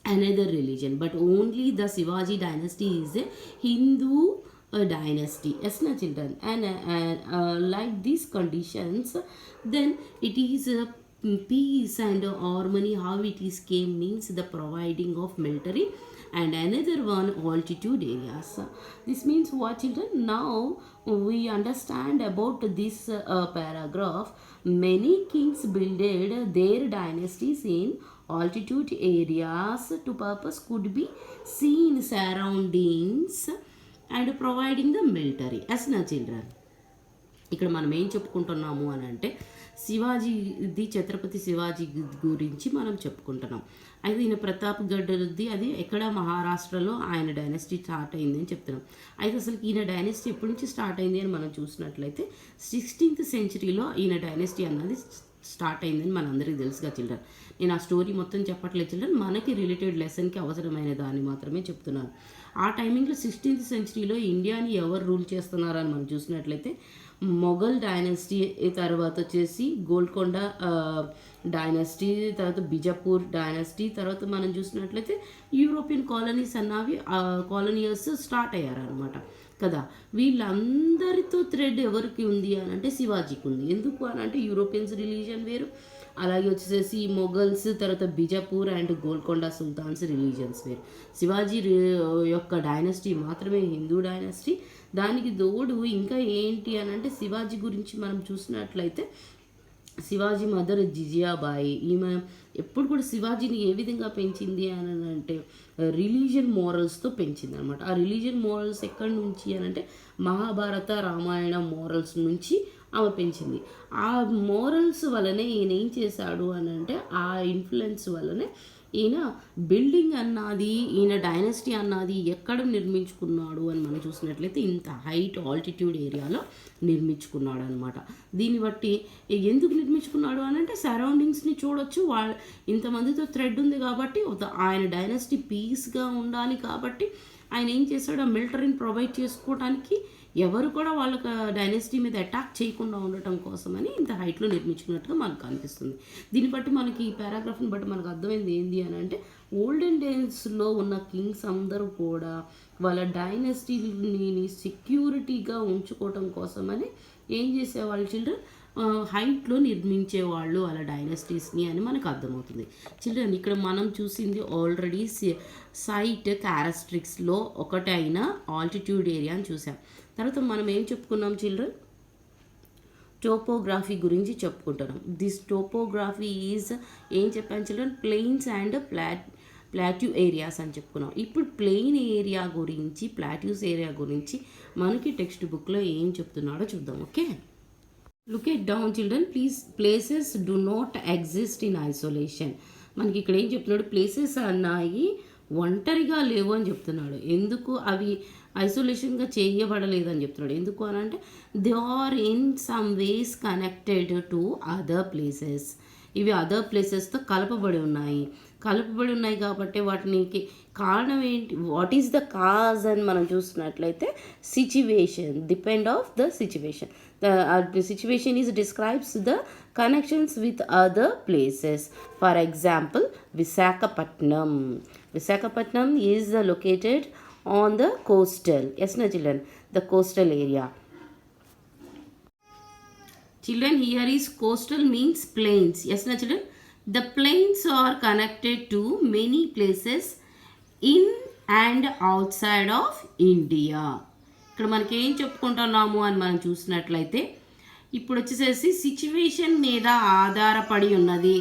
another religion, but only the Shivaji dynasty is a Hindu dynasty. Yes, na children, and like these conditions, then it is peace and harmony. How it is came means the providing of military and another one altitude areas. This means what, children? Now we understand about this paragraph. Many kings builded their dynasties in altitude areas to purpose could be seen surroundings and providing the military. As na children, ఇక్కడ మనం ఏం చెప్పుకుంటున్నాము అని అంటే శివాజీది, ఛత్రపతి శివాజీ గురించి మనం చెప్పుకుంటున్నాం. అయితే ఈయన ప్రతాప్గఢ్ది అది ఎక్కడ మహారాష్ట్రలో ఆయన డైనస్టీ స్టార్ట్ అయింది అని చెప్తున్నాం. అయితే అసలు ఈయన డైనస్టీ ఎప్పటి నుంచి స్టార్ట్ అయింది అని మనం చూసినట్లయితే 16th సెంచరీలో ఈయన డైనస్టీ అన్నది స్టార్ట్ అయిందని మనందరికీ తెలుసుగా చిల్డ్రన్. నేను ఆ స్టోరీ మొత్తం చెప్పట్లేదు చిల్డ్రన్, మనకి రిలేటెడ్ లెసన్కి అవసరమైన దాన్ని మాత్రమే చెప్తున్నాను. ఆ టైమింగ్లో 16th సెంచరీలో ఇండియాని ఎవరు రూల్ చేస్తున్నారని మనం చూసినట్లయితే మొఘల్ డైనస్టీ, తర్వాత వచ్చేసి గోల్కొండ డైనస్టీ, తర్వాత బిజాపూర్ డైనస్టీ, తర్వాత మనం చూసినట్లయితే యూరోపియన్ కాలనీస్ అన్నవి కాలనీయర్స్ స్టార్ట్ అయ్యారనమాట కదా. వీళ్ళందరితో థ్రెడ్ ఎవరికి ఉంది అని అంటే శివాజీకి ఉంది. ఎందుకు అని అంటే యూరోపియన్స్ రిలీజియన్ వేరు, అలాగే వచ్చేసి మొఘల్స్, తర్వాత Bijapur and Golconda sultans religions వేరు. శివాజీ యొక్క డైనస్టీ మాత్రమే హిందూ డైనస్టీ. దానికి తోడు ఇంకా ఏంటి అని అంటే శివాజీ గురించి మనం చూసినట్లయితే శివాజీ మదర్ జిజియాబాయి, ఈమె ఎప్పుడు కూడా శివాజీని ఏ విధంగా పెంచింది అని అంటే రిలీజియన్ మోరల్స్తో పెంచింది అనమాట. ఆ రిలీజియన్ మోరల్స్ ఎక్కడి నుంచి అని అంటే మహాభారత రామాయణ మోరల్స్ నుంచి ఆమె పెంచింది. ఆ మోరల్స్ వల్లనే ఈయన ఏం చేశాడు అని అంటే ఆ ఇన్ఫ్లుయెన్స్ వల్లనే ఈయన బిల్డింగ్ అన్నది, ఈయన డైనస్టీ అన్నది ఎక్కడ నిర్మించుకున్నాడు అని మనం చూసినట్లయితే ఇంత హైట్ ఆల్టిట్యూడ్ ఏరియాలో నిర్మించుకున్నాడు అనమాట. దీన్ని బట్టి ఎందుకు నిర్మించుకున్నాడు అని అంటే సరౌండింగ్స్ని చూడొచ్చు, ఇంతమందితో థ్రెడ్ ఉంది కాబట్టి ఆయన డైనస్టీ పీస్గా ఉండాలి కాబట్టి ఆయన ఏం చేశాడు, ఆ మిలిటరీని ప్రొవైడ్ చేసుకోవడానికి ఎవరు కూడా వాళ్ళకి డైనస్టీ మీద అటాక్ చేయకుండా ఉండటం కోసమని ఇంత హైట్లో నిర్మించుకున్నట్టుగా మనకు అనిపిస్తుంది. దీన్ని బట్టి మనకి ఈ పారాగ్రాఫ్ని బట్టి మనకు అర్థమైంది ఏంటి అని అంటే ఓల్డెన్ డేస్లో ఉన్న కింగ్స్ అందరూ కూడా వాళ్ళ డైనస్టీని సెక్యూరిటీగా ఉంచుకోవటం కోసమని ఏం చేసేవాళ్ళు చిల్డ్రన్, హైట్లో నిర్మించేవాళ్ళు వాళ్ళ డైనస్టీస్ని అని మనకు అర్థమవుతుంది. చిల్డ్రన్ ఇక్కడ మనం చూసింది ఆల్రెడీ సైట్ క్యారెక్టరిస్టిక్స్లో ఒకటైన ఆల్టిట్యూడ్ ఏరియా అని చూసాం. తర్వాత మనం ఏం చెప్పుకున్నాం చిల్డ్రన్, టోపోగ్రఫీ గురించి చెప్పుకుంటున్నాం. దిస్ టోపోగ్రఫీ ఈజ్ ఏం చెప్పాను children, plains and plateau areas అని చెప్పుకున్నాం. ఇప్పుడు ప్లెయిన్ ఏరియా గురించి, ప్లాట్యూస్ ఏరియా గురించి మనకి టెక్స్ట్ బుక్లో ఏం చెప్తున్నాడో చూద్దాం. Okay, look at down children please. Places do not exist in isolation. మనకి ఇక్కడ ఏం చెప్తున్నాడు, ప్లేసెస్ అన్నాయి ఒంటరిగా లేవు అని చెప్తున్నాడు. ఎందుకు అవి ఐసోలేషన్గా చేయబడలేదని చెప్తున్నాడు. ఎందుకు అని అంటే they are in some ways connected to other places. ఇవి అదర్ ప్లేసెస్తో కలపబడి ఉన్నాయి కాబట్టి వాటికి కారణం ఏంటి, వాట్ ఈస్ ద కాజ్ అని మనం చూసినట్లయితే situation, depend of the situation. The situation is describes the connections with other places. For example, Visakhapatnam is located on the coastal, yes na children, the coastal area. Children, here is coastal means plains. Yes, na children? The plains are connected to many places in and outside of India. ఇక్కడ మనకి ఏం చెప్పుకుంటున్నాము అని మనం చూసినట్లయితే ఇప్పుడు వచ్చేసేసి situation మీద ఆధారపడి ఉన్నది.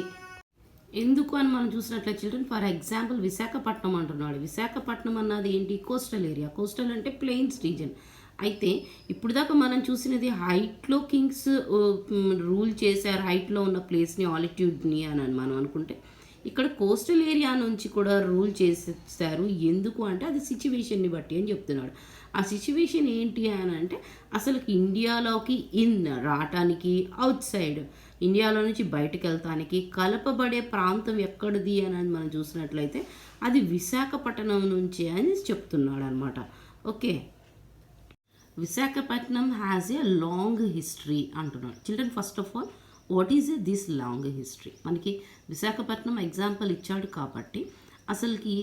ఎందుకు అని మనం చూసినట్లయితే చిల్డ్రన్, ఫర్ ఎగ్జాంపుల్ విశాఖపట్నం అంటున్నాడు. విశాఖపట్నం అన్నది ఏంటి? Coastal area. కోస్టల్ అంటే ప్లెయిన్స్ రీజన్. అయితే ఇప్పుడు దాకా మనం చూసినది హైట్లో కింగ్స్ రూల్ చేశారు, హైట్లో ఉన్న ప్లేస్ని, ఆలిట్యూడ్ని అని మనం అనుకుంటే ఇక్కడ కోస్టల్ ఏరియా నుంచి కూడా రూల్ చేసేస్తారు. ఎందుకు అంటే అది సిచ్యువేషన్ని బట్టి అని చెప్తున్నాడు. ఆ సిచ్యువేషన్ ఏంటి అని అంటే అసలు ఇండియాలోకి ఇన్ రావటానికి, అవుట్ సైడ్ ఇండియాలో నుంచి బయటకు వెళ్తానికి కలపబడే ప్రాంతం ఎక్కడిది అని మనం చూసినట్లయితే అది విశాఖపట్నం నుంచి అని చెప్తున్నాడు అనమాట. Okay, Visakhapatnam has a long history అంటున్నాడు. Children, first of all what is this long history? మనకి విశాఖపట్నం ఎగ్జాంపుల్ ఇచ్చాడు కాబట్టి అసలుకి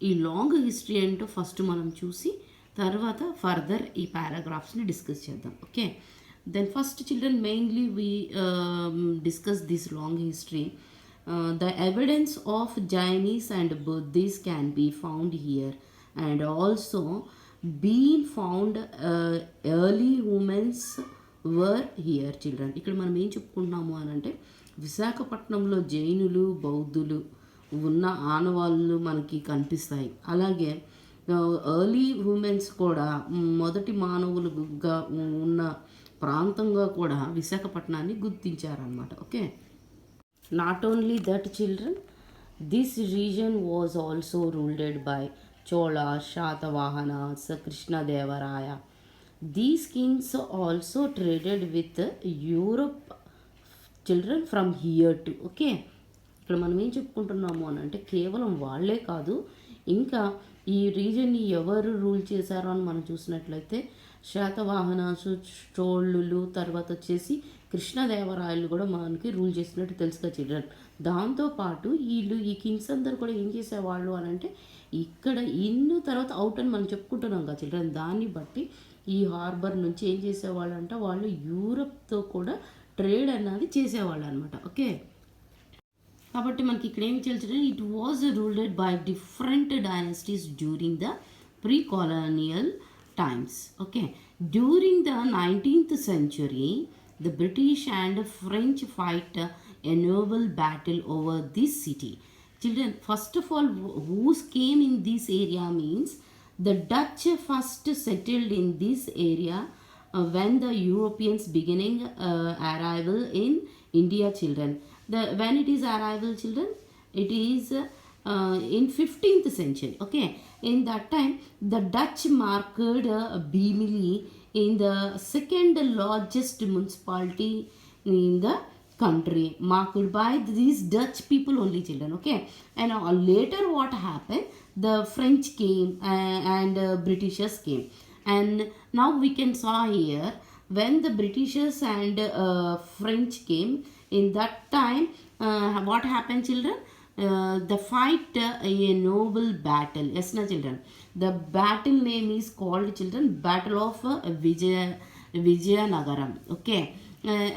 ఈ లాంగ్ హిస్టరీ ఏంటో ఫస్ట్ మనం చూసి తర్వాత ఫర్దర్ ఈ పారాగ్రాఫ్స్ని డిస్కస్ చేద్దాం. Okay, then first children mainly we discuss this long history. The evidence of Jainis and Buddhists can be found here and also been found early humans were here children. ఇక్కడ మనం ఏం చెప్పుకుంటున్నాము అని అంటే విశాఖపట్నంలో జైనులు, బౌద్ధులు ఉన్న ఆనవాళ్ళు మనకి కనిపిస్తాయి. అలాగే ఎర్లీ హ్యూమెన్స్ కూడా మొదటి మానవులుగా ఉన్న ప్రాంతంగా కూడా విశాఖపట్నాన్ని గుర్తించారనమాట. Okay, not only that children, this region was also ruled by Chola, Satavahanas, Krishnadevaraya. These kings also traded with Europe children from here to. Okay, ఇక్కడ మనం ఏం చెప్పుకుంటున్నాము అని అంటే కేవలం వాళ్ళే కాదు, ఇంకా ఈ రీజన్ని ఎవరు రూల్ చేశారో అని మనం చూసినట్లయితే శాతవాహనాసు, చోళులు, తర్వాత వచ్చేసి కృష్ణదేవరాయలు కూడా మనకి రూల్ చేసినట్టు తెలుసు కదా చిల్డ్రన్. దాంతోపాటు వీళ్ళు ఈ కింగ్స్ అందరు కూడా ఏం చేసేవాళ్ళు అని అంటే ఇక్కడ ఇన్ను తర్వాత అవుట్ అని మనం చెప్పుకుంటున్నాం కదా చిల్డ్రన్. దాన్ని బట్టి ఈ హార్బర్ నుంచి ఏం చేసేవాళ్ళు అంటే వాళ్ళు యూరప్తో కూడా ట్రేడ్ అన్నది చేసేవాళ్ళు అనమాట. ఓకే, కాబట్టి మనకి ఇక్కడ ఏం తెలుసు, it was ruled by different dynasties during the pre colonial times. Okay, during the 19th century the British and French fight a naval battle over this city. Children, first of all, who came in this area means the Dutch first settled in this area when the Europeans beginning arrival in India children. When it is arrival children, it is in 15th century. Okay, in that time the Dutch marked Bemili in the second largest municipality in the country, marked by these Dutch people only children. Okay, and later what happened, the French came and Britishers came, and now we can saw here when the Britishers and French came, in that time what happened children, the fight a noble battle. Yes na children, the battle name is called children Battle of Vijayanagaram. Okay,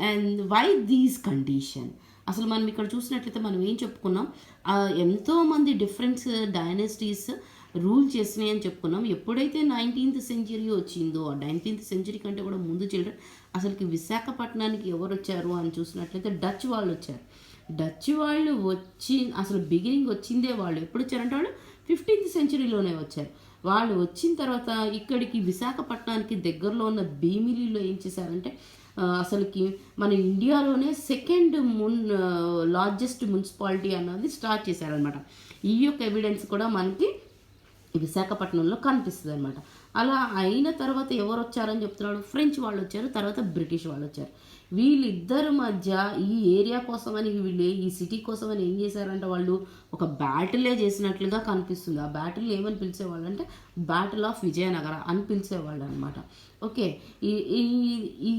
and why these condition? అసలు మనం ఇక్కడ చూసినట్లయితే మనం ఏం చెప్పుకున్నాం, ఎంతోమంది different dynasties rule చేసినాయి అని చెప్పుకున్నాం. ఎప్పుడైతే 19th century వచ్చిందో, 19th century కంటే కూడా ముందు చిల్డ్రన్ అసలుకి విశాఖపట్నానికి ఎవరు వచ్చారు అని చూసినట్లయితే డచ్ వాళ్ళు వచ్చారు. డచ్ వాళ్ళు వచ్చి అసలు బిగినింగ్ వచ్చిందే వాళ్ళు ఎప్పుడు వచ్చారంటే వాళ్ళు 15th centuryలోనే వచ్చారు. వాళ్ళు వచ్చిన తర్వాత ఇక్కడికి విశాఖపట్నానికి దగ్గరలో ఉన్న భీమిలిలో ఏం చేశారంటే అసలుకి మన ఇండియాలోనే సెకండ్ లార్జెస్ట్ మున్సిపాలిటీ అన్నది స్టార్ట్ చేశారనమాట. ఈ యొక్క ఎవిడెన్స్ కూడా మనకి విశాఖపట్నంలో కనిపిస్తుంది అనమాట. అలా అయిన తర్వాత ఎవరు వచ్చారని చెప్తున్నాడు, ఫ్రెంచ్ వాళ్ళు వచ్చారు, తర్వాత బ్రిటిష్ వాళ్ళు వచ్చారు. వీళ్ళిద్దరి మధ్య ఈ ఏరియా కోసమని వీళ్ళు ఈ సిటీ కోసమని ఏం చేశారంటే వాళ్ళు ఒక బ్యాటిలే చేసినట్లుగా కనిపిస్తుంది. ఆ బ్యాటిల్ ఏమని పిలిచేవాళ్ళు అంటే బ్యాటిల్ ఆఫ్ విజయనగర అని పిలిచేవాళ్ళు అనమాట. ఓకే, ఈ ఈ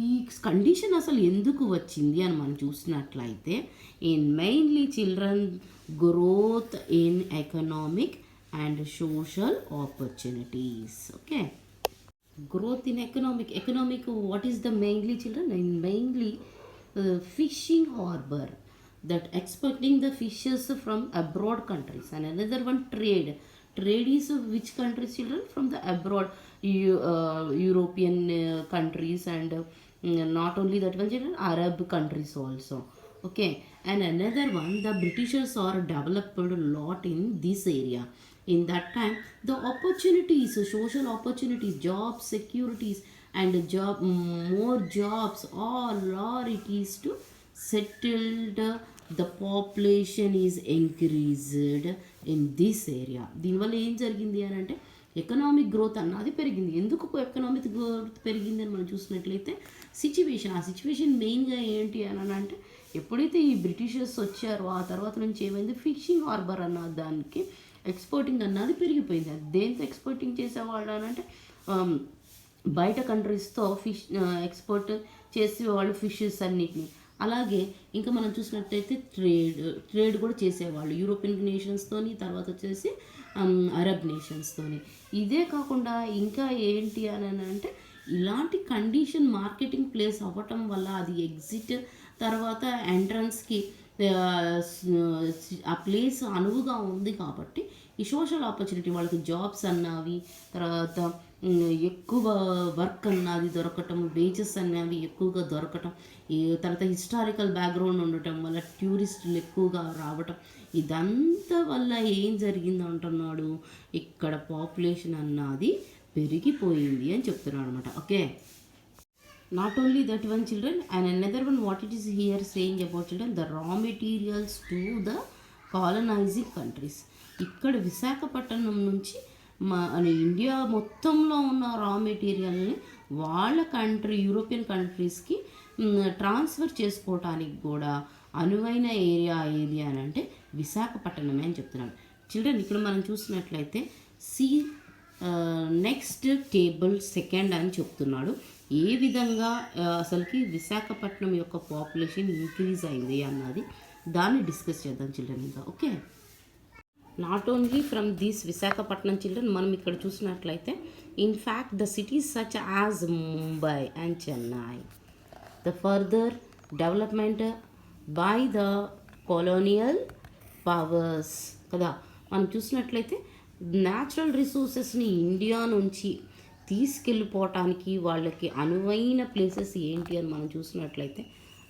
కండిషన్ అసలు ఎందుకు వచ్చింది అని మనం చూసినట్లయితే in mainly children growth in economic and social opportunities. Okay, growth in economic, what is the mainly children, and mainly fishing harbor that exporting the fishes from abroad countries. And another one, trade is which countries, children? From the abroad, European countries, and not only that one, children, Arab countries also. Okay. And another one, the Britishers are developed a lot in this area. In that time, the opportunities, social opportunities, job securities, and more jobs, all it is to settled, the population is increased in this area. దీనివల్ల ఏం జరిగింది అని అంటే economic growth అన్నది పెరిగింది. ఎందుకు economic growth పెరిగింది అని మనం చూసినట్లయితే ఆ సిచ్యువేషన్ మెయిన్గా ఏంటి అని అంటే, ఎప్పుడైతే ఈ బ్రిటిషర్స్ వచ్చారో ఆ తర్వాత నుంచి ఏమైంది, ఫిషింగ్ హార్బర్ అన్న దానికి ఎక్స్పోర్టింగ్ అన్నది పెరిగిపోయింది. అది దేంతో ఎక్స్పోర్టింగ్ చేసేవాళ్ళు అని అంటే, బయట కంట్రీస్తో ఫిష్ ఎక్స్పోర్ట్ చేసేవాళ్ళు ఫిషెస్ అన్నిటిని. అలాగే ఇంకా మనం చూసినట్టయితే ట్రేడ్ కూడా చేసేవాళ్ళు యూరోపియన్ నేషన్స్తోని, తర్వాత వచ్చేసి అరబ్ నేషన్స్తోని. ఇదే కాకుండా ఇంకా ఏంటి అని అంటే, ఇలాంటి కండిషన్ మార్కెటింగ్ ప్లేస్ అవ్వటం వల్ల అది ఎగ్జిట్ తర్వాత ఎంట్రన్స్కి ఆ ప్లేస్ అనువుగా ఉంది కాబట్టి ఈ సోషల్ ఆపర్చునిటీ వాళ్ళకి జాబ్స్ అన్నవి, తర్వాత ఎక్కువ వర్క్ అన్నది దొరకటం, వేజెస్ అన్నవి ఎక్కువగా దొరకటం, తర్వాత హిస్టారికల్ బ్యాక్గ్రౌండ్ ఉండటం వల్ల టూరిస్టులు ఎక్కువగా రావటం, ఇదంతా వల్ల ఏం జరిగింది అంటున్నాడు, ఇక్కడ పాపులేషన్ అన్నది పెరిగిపోయింది అని చెప్తున్నాడు అనమాట. Okay. Not only that one, children, and another one, what it is here saying about, children, the raw materials to the colonizing countries. ఇక్కడ విశాఖపట్నం నుంచి మన ఇండియా మొత్తంలో ఉన్న రా మెటీరియల్ని వాళ్ళ కంట్రీ యూరోపియన్ కంట్రీస్కి ట్రాన్స్ఫర్ చేసుకోవటానికి కూడా అనువైన ఏరియా ఏది అని అంటే విశాఖపట్నమే అని చెప్తున్నాడు. చిల్డ్రన్, ఇక్కడ మనం చూసినట్లయితే నెక్స్ట్ టేబుల్ సెకండ్ అని చెప్తున్నాడు. ఏ విధంగా అసలుకి విశాఖపట్నం యొక్క పాపులేషన్ ఇంక్రీజ్ అయింది అన్నది దాన్ని డిస్కస్ చేద్దాం చిల్డ్రన్ ఇంకా. Okay. Not only from this Visakhapatnam children, మనం ఇక్కడ చూసినట్లయితే in fact the cities such as Mumbai and Chennai, the further development by the colonial powers కదా. మనం చూసినట్లయితే న్యాచురల్ రిసోర్సెస్ని ఇండియా నుంచి తీసుకెళ్ళిపోవటానికి వాళ్ళకి అనువైన ప్లేసెస్ ఏంటి అని మనం చూసినట్లయితే,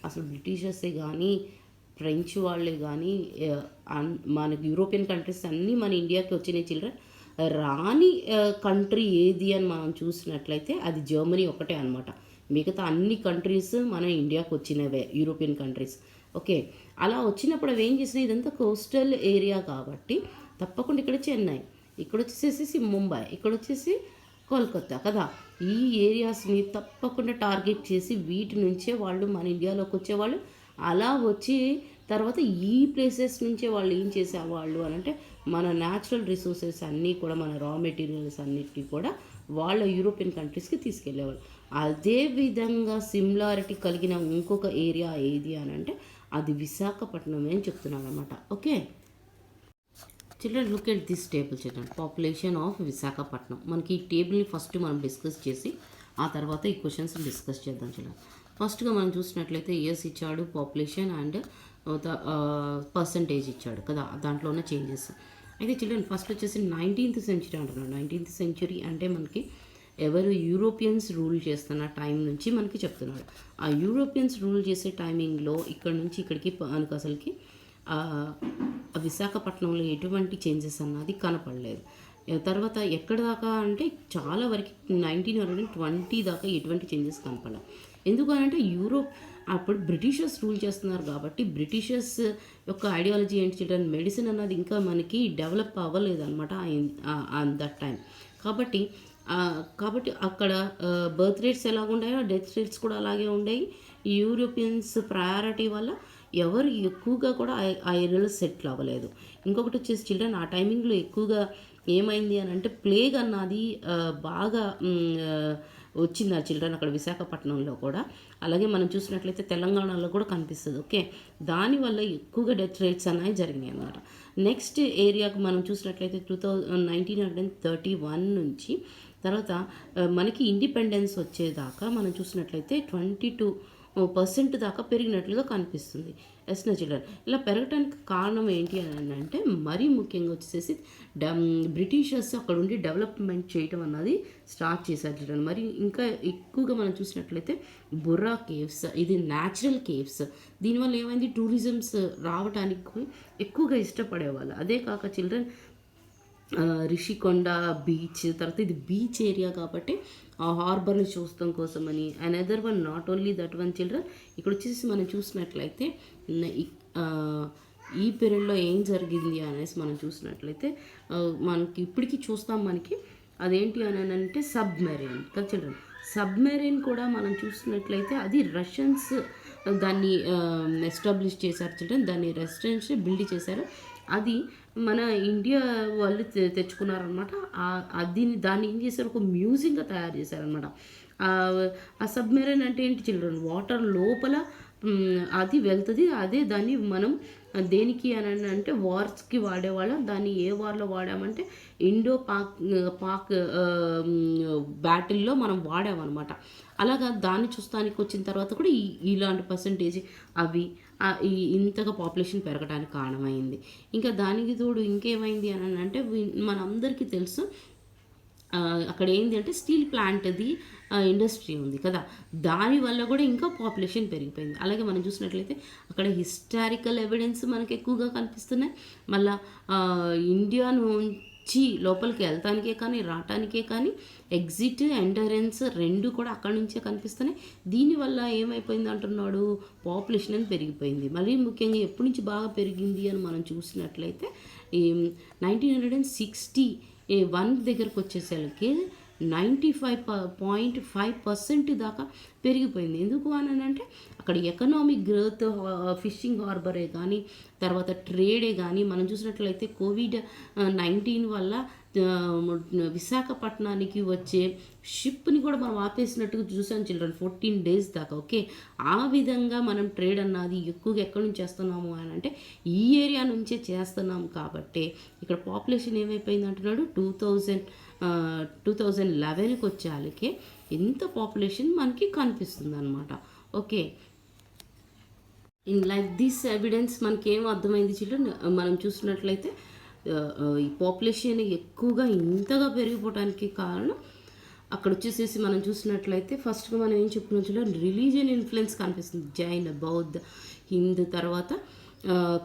అసలు బ్రిటిషర్సే కానీ, ఫ్రెంచ్ వాళ్ళే కానీ, మనకి యూరోపియన్ కంట్రీస్ అన్నీ మన ఇండియాకి వచ్చినాయి చిల్డ్రన్. రాని కంట్రీ ఏది అని మనం చూసినట్లయితే అది జర్మనీ ఒకటే అనమాట. మిగతా అన్ని కంట్రీస్ మన ఇండియాకి వచ్చినవే యూరోపియన్ కంట్రీస్. ఓకే. అలా వచ్చినప్పుడు అవి ఏం చేసినాయి, ఇదంతా కోస్టల్ ఏరియా కాబట్టి తప్పకుండా ఇక్కడ చెన్నై, ఇక్కడ వచ్చేసేసి ముంబై, ఇక్కడ వచ్చేసి కోల్కతా కదా, ఈ ఏరియాస్ని తప్పకుండా టార్గెట్ చేసి వీటి నుంచే వాళ్ళు మన ఇండియాలోకి వచ్చేవాళ్ళు. అలా వచ్చి తర్వాత ఈ ప్లేసెస్ నుంచే వాళ్ళు ఏం చేసేవాళ్ళు అని అంటే, మన న్యాచురల్ రిసోర్సెస్ అన్నీ కూడా, మన రా మెటీరియల్స్ అన్నిటినీ కూడా వాళ్ళ యూరోపియన్ కంట్రీస్కి తీసుకెళ్ళేవాళ్ళు. అదేవిధంగా సిమిలారిటీ కలిగిన ఇంకొక ఏరియా ఏది అని అంటే అది విశాఖపట్నమే అని చెప్తున్నాను అనమాట. Okay. Children, look at this table children, population of Visakhapatnam. మనకి ఈ టేబుల్ని ఫస్ట్ మనం డిస్కస్ చేసి ఆ తర్వాత ఈ క్వశ్చన్స్ డిస్కస్ చేద్దాం చిల్డ్రన్. ఫస్ట్గా మనం చూసినట్లయితే ఇయర్స్ ఇచ్చాడు, పాపులేషన్ అండ్ పర్సంటేజ్ ఇచ్చాడు కదా, దాంట్లో ఉన్న చేంజెస్. అయితే చిల్డ్రన్ ఫస్ట్ వచ్చేసి 19th సెంచరీ అంటున్నాడు. 19th సెంచరీ అంటే మనకి ఎవరు యూరోపియన్స్ రూల్ చేస్తున్న టైం నుంచి మనకి చెప్తున్నాడు. ఆ యూరోపియన్స్ రూల్ చేసే టైమింగ్లో ఇక్కడ నుంచి ఇక్కడికి మనకు అసలుకి విశాఖపట్నంలో ఎటువంటి చేంజెస్ అన్నది కనపడలేదు. తర్వాత ఎక్కడ దాకా అంటే చాలా వరకు 1920 దాకా ఎటువంటి చేంజెస్ కనపడలేదు. ఎందుకు అంటే యూరోప్ అప్పుడు బ్రిటిషర్స్ రూల్ చేస్తున్నారు కాబట్టి, బ్రిటిషర్స్ యొక్క ఐడియాలజీ ఏంటి చిల్డ్రన్, మెడిసిన్ అన్నది ఇంకా మనకి డెవలప్ అవ్వలేదు అనమాట అన్ దట్ టైం. కాబట్టి అక్కడ బర్త్ రేట్స్ ఎలాగుండాయో డెత్ రేట్స్ కూడా అలాగే ఉండేవి. యూరోపియన్స్ ప్రయారిటీ వల్ల ఎవరు ఎక్కువగా కూడా ఆ ఏరియాలో సెటిల్ అవ్వలేదు. ఇంకొకటి వచ్చేసి చిల్డ్రన్, ఆ టైమింగ్లో ఎక్కువగా ఏమైంది అని అంటే ప్లేగ్ అన్నది బాగా వచ్చింది ఆ చిల్డ్రన్ అక్కడ విశాఖపట్నంలో కూడా. అలాగే మనం చూసినట్లయితే తెలంగాణలో కూడా కనిపిస్తుంది. ఓకే. దానివల్ల ఎక్కువగా డెత్ రేట్స్ అనేవి జరిగినాయి అన్నమాట. నెక్స్ట్ ఏరియాకు మనం చూసినట్లయితే 1931 నుంచి తర్వాత మనకి ఇండిపెండెన్స్ వచ్చేదాకా మనం చూసినట్లయితే 22 పర్సెంట్ దాకా పెరిగినట్లుగా కనిపిస్తుంది. ఎస్ నా చిల్డ్రన్. ఇలా పెరగటానికి కారణం ఏంటి అని అంటే మరీ ముఖ్యంగా వచ్చేసి బ్రిటిషర్స్ అక్కడ ఉండి డెవలప్మెంట్ చేయటం అన్నది స్టార్ట్ చేశారు చిల్డ్రన్. మరి ఇంకా ఎక్కువగా మనం చూసినట్లయితే బుర్రా కేవ్స్, ఇది న్యాచురల్ కేవ్స్. దీనివల్ల ఏమైంది, టూరిజమ్స్ రావడానికి ఎక్కువగా ఇష్టపడేవాళ్ళు. అదే కాక చిల్డ్రన్ రిషికొండ బీచ్, తర్వాత ఇది బీచ్ ఏరియా కాబట్టి ఆ హార్బర్ని చూస్తాం కోసమని. Another one, not only that one children, ఇక్కడ వచ్చేసి మనం చూసినట్లయితే ఈ పీరియడ్లో ఏం జరిగింది అనేసి మనం చూసినట్లయితే మనకి ఇప్పటికీ చూస్తాం. మనకి అదేంటి అని అంటే సబ్మెరైన్ కదా చిల్డ్రన్. సబ్మెరైన్ కూడా మనం చూసినట్లయితే అది రష్యన్స్ దాన్ని ఎస్టాబ్లిష్ చేశారు చిల్డ్రన్. దాన్ని రష్యన్స్ బిల్డ్ చేశారు. అది మన ఇండియా వాళ్ళు తెచ్చుకున్నారనమాట. దాన్ని ఏం చేశారు, ఒక మ్యూజియంగా తయారు చేశారనమాట. ఆ సబ్మెరైన్ అంటే ఏంటి చిల్డ్రన్, వాటర్ లోపల అది వెళ్తుంది. అదే దాన్ని మనం దేనికి అని అంటే వార్స్కి వాడేవాళ్ళం. దాన్ని ఏ వార్లో వాడామంటే ఇండో పాక్ బ్యాటిల్లో మనం వాడామన్నమాట. అలాగా దాన్ని చూస్తానికి వచ్చిన తర్వాత కూడా ఇలాంటి పర్సంటేజ్ అవి ఇంతగా పాపులేషన్ పెరగడానికి కారణమైంది. ఇంకా దానికి తోడు ఇంకేమైంది అని అంటే మనందరికీ తెలుసు, అక్కడ ఏంటి అంటే స్టీల్ ప్లాంట్ది ఇండస్ట్రీ ఉంది కదా, దానివల్ల కూడా ఇంకా పాపులేషన్ పెరిగిపోయింది. అలాగే మనం చూసినట్లయితే అక్కడ హిస్టారికల్ ఎవిడెన్స్ మనకు ఎక్కువగా కనిపిస్తున్నాయి. మళ్ళీ ఇండియా నుంచి లోపలికి వెళ్తానికే కానీ రావటానికే కానీ ఎగ్జిట్ ఎంట్రన్స్ రెండు కూడా అక్కడి నుంచే కనిపిస్తున్నాయి. దీనివల్ల ఏమైపోయింది అంటున్నాడు, పాపులేషన్ అని పెరిగిపోయింది. మరీ ముఖ్యంగా ఎప్పటి నుంచి బాగా పెరిగింది అని మనం చూసినట్లయితే 1961 దగ్గరకు వచ్చేసరికి 95.5% దాకా పెరిగిపోయింది. ఎందుకు అని అంటే అక్కడ ఎకనామిక్ గ్రోత్, ఫిషింగ్ హార్బరే కానీ, తర్వాత ట్రేడే కానీ మనం చూసినట్లయితే COVID-19 వల్ల విశాఖపట్నానికి వచ్చే షిప్ని కూడా మనం ఆపేసినట్టుగా చూసాం చిల్డ్రన్, 14 days దాకా. ఓకే, ఆ విధంగా మనం ట్రేడ్ అన్నది ఎక్కువగా ఎక్కడి నుంచి చేస్తున్నాము అని అంటే ఈ ఏరియా నుంచే చేస్తున్నాము. కాబట్టి ఇక్కడ పాపులేషన్ ఏమైపోయింది అంటున్నాడు, 2011కి వచ్చేయాలకే ఎంత పాపులేషన్ మనకి కనిపిస్తుంది అనమాట. Okay, in like this evidence మనకి ఏం అర్థమైంది చిల్డ్రన్, మనం చూసినట్లయితే ఈ పాపులేషన్ ఎక్కువగా ఇంతగా పెరిగిపోవడానికి కారణం అక్కడ వచ్చేసేసి మనం చూసినట్లయితే ఫస్ట్గా మనం ఏం చెప్పుకున్నాం చిల్డ్రన్, రిలీజియన్ ఇన్ఫ్లుయెన్స్ కనిపిస్తుంది. జైన్, బౌద్ధ, హిందూ, తర్వాత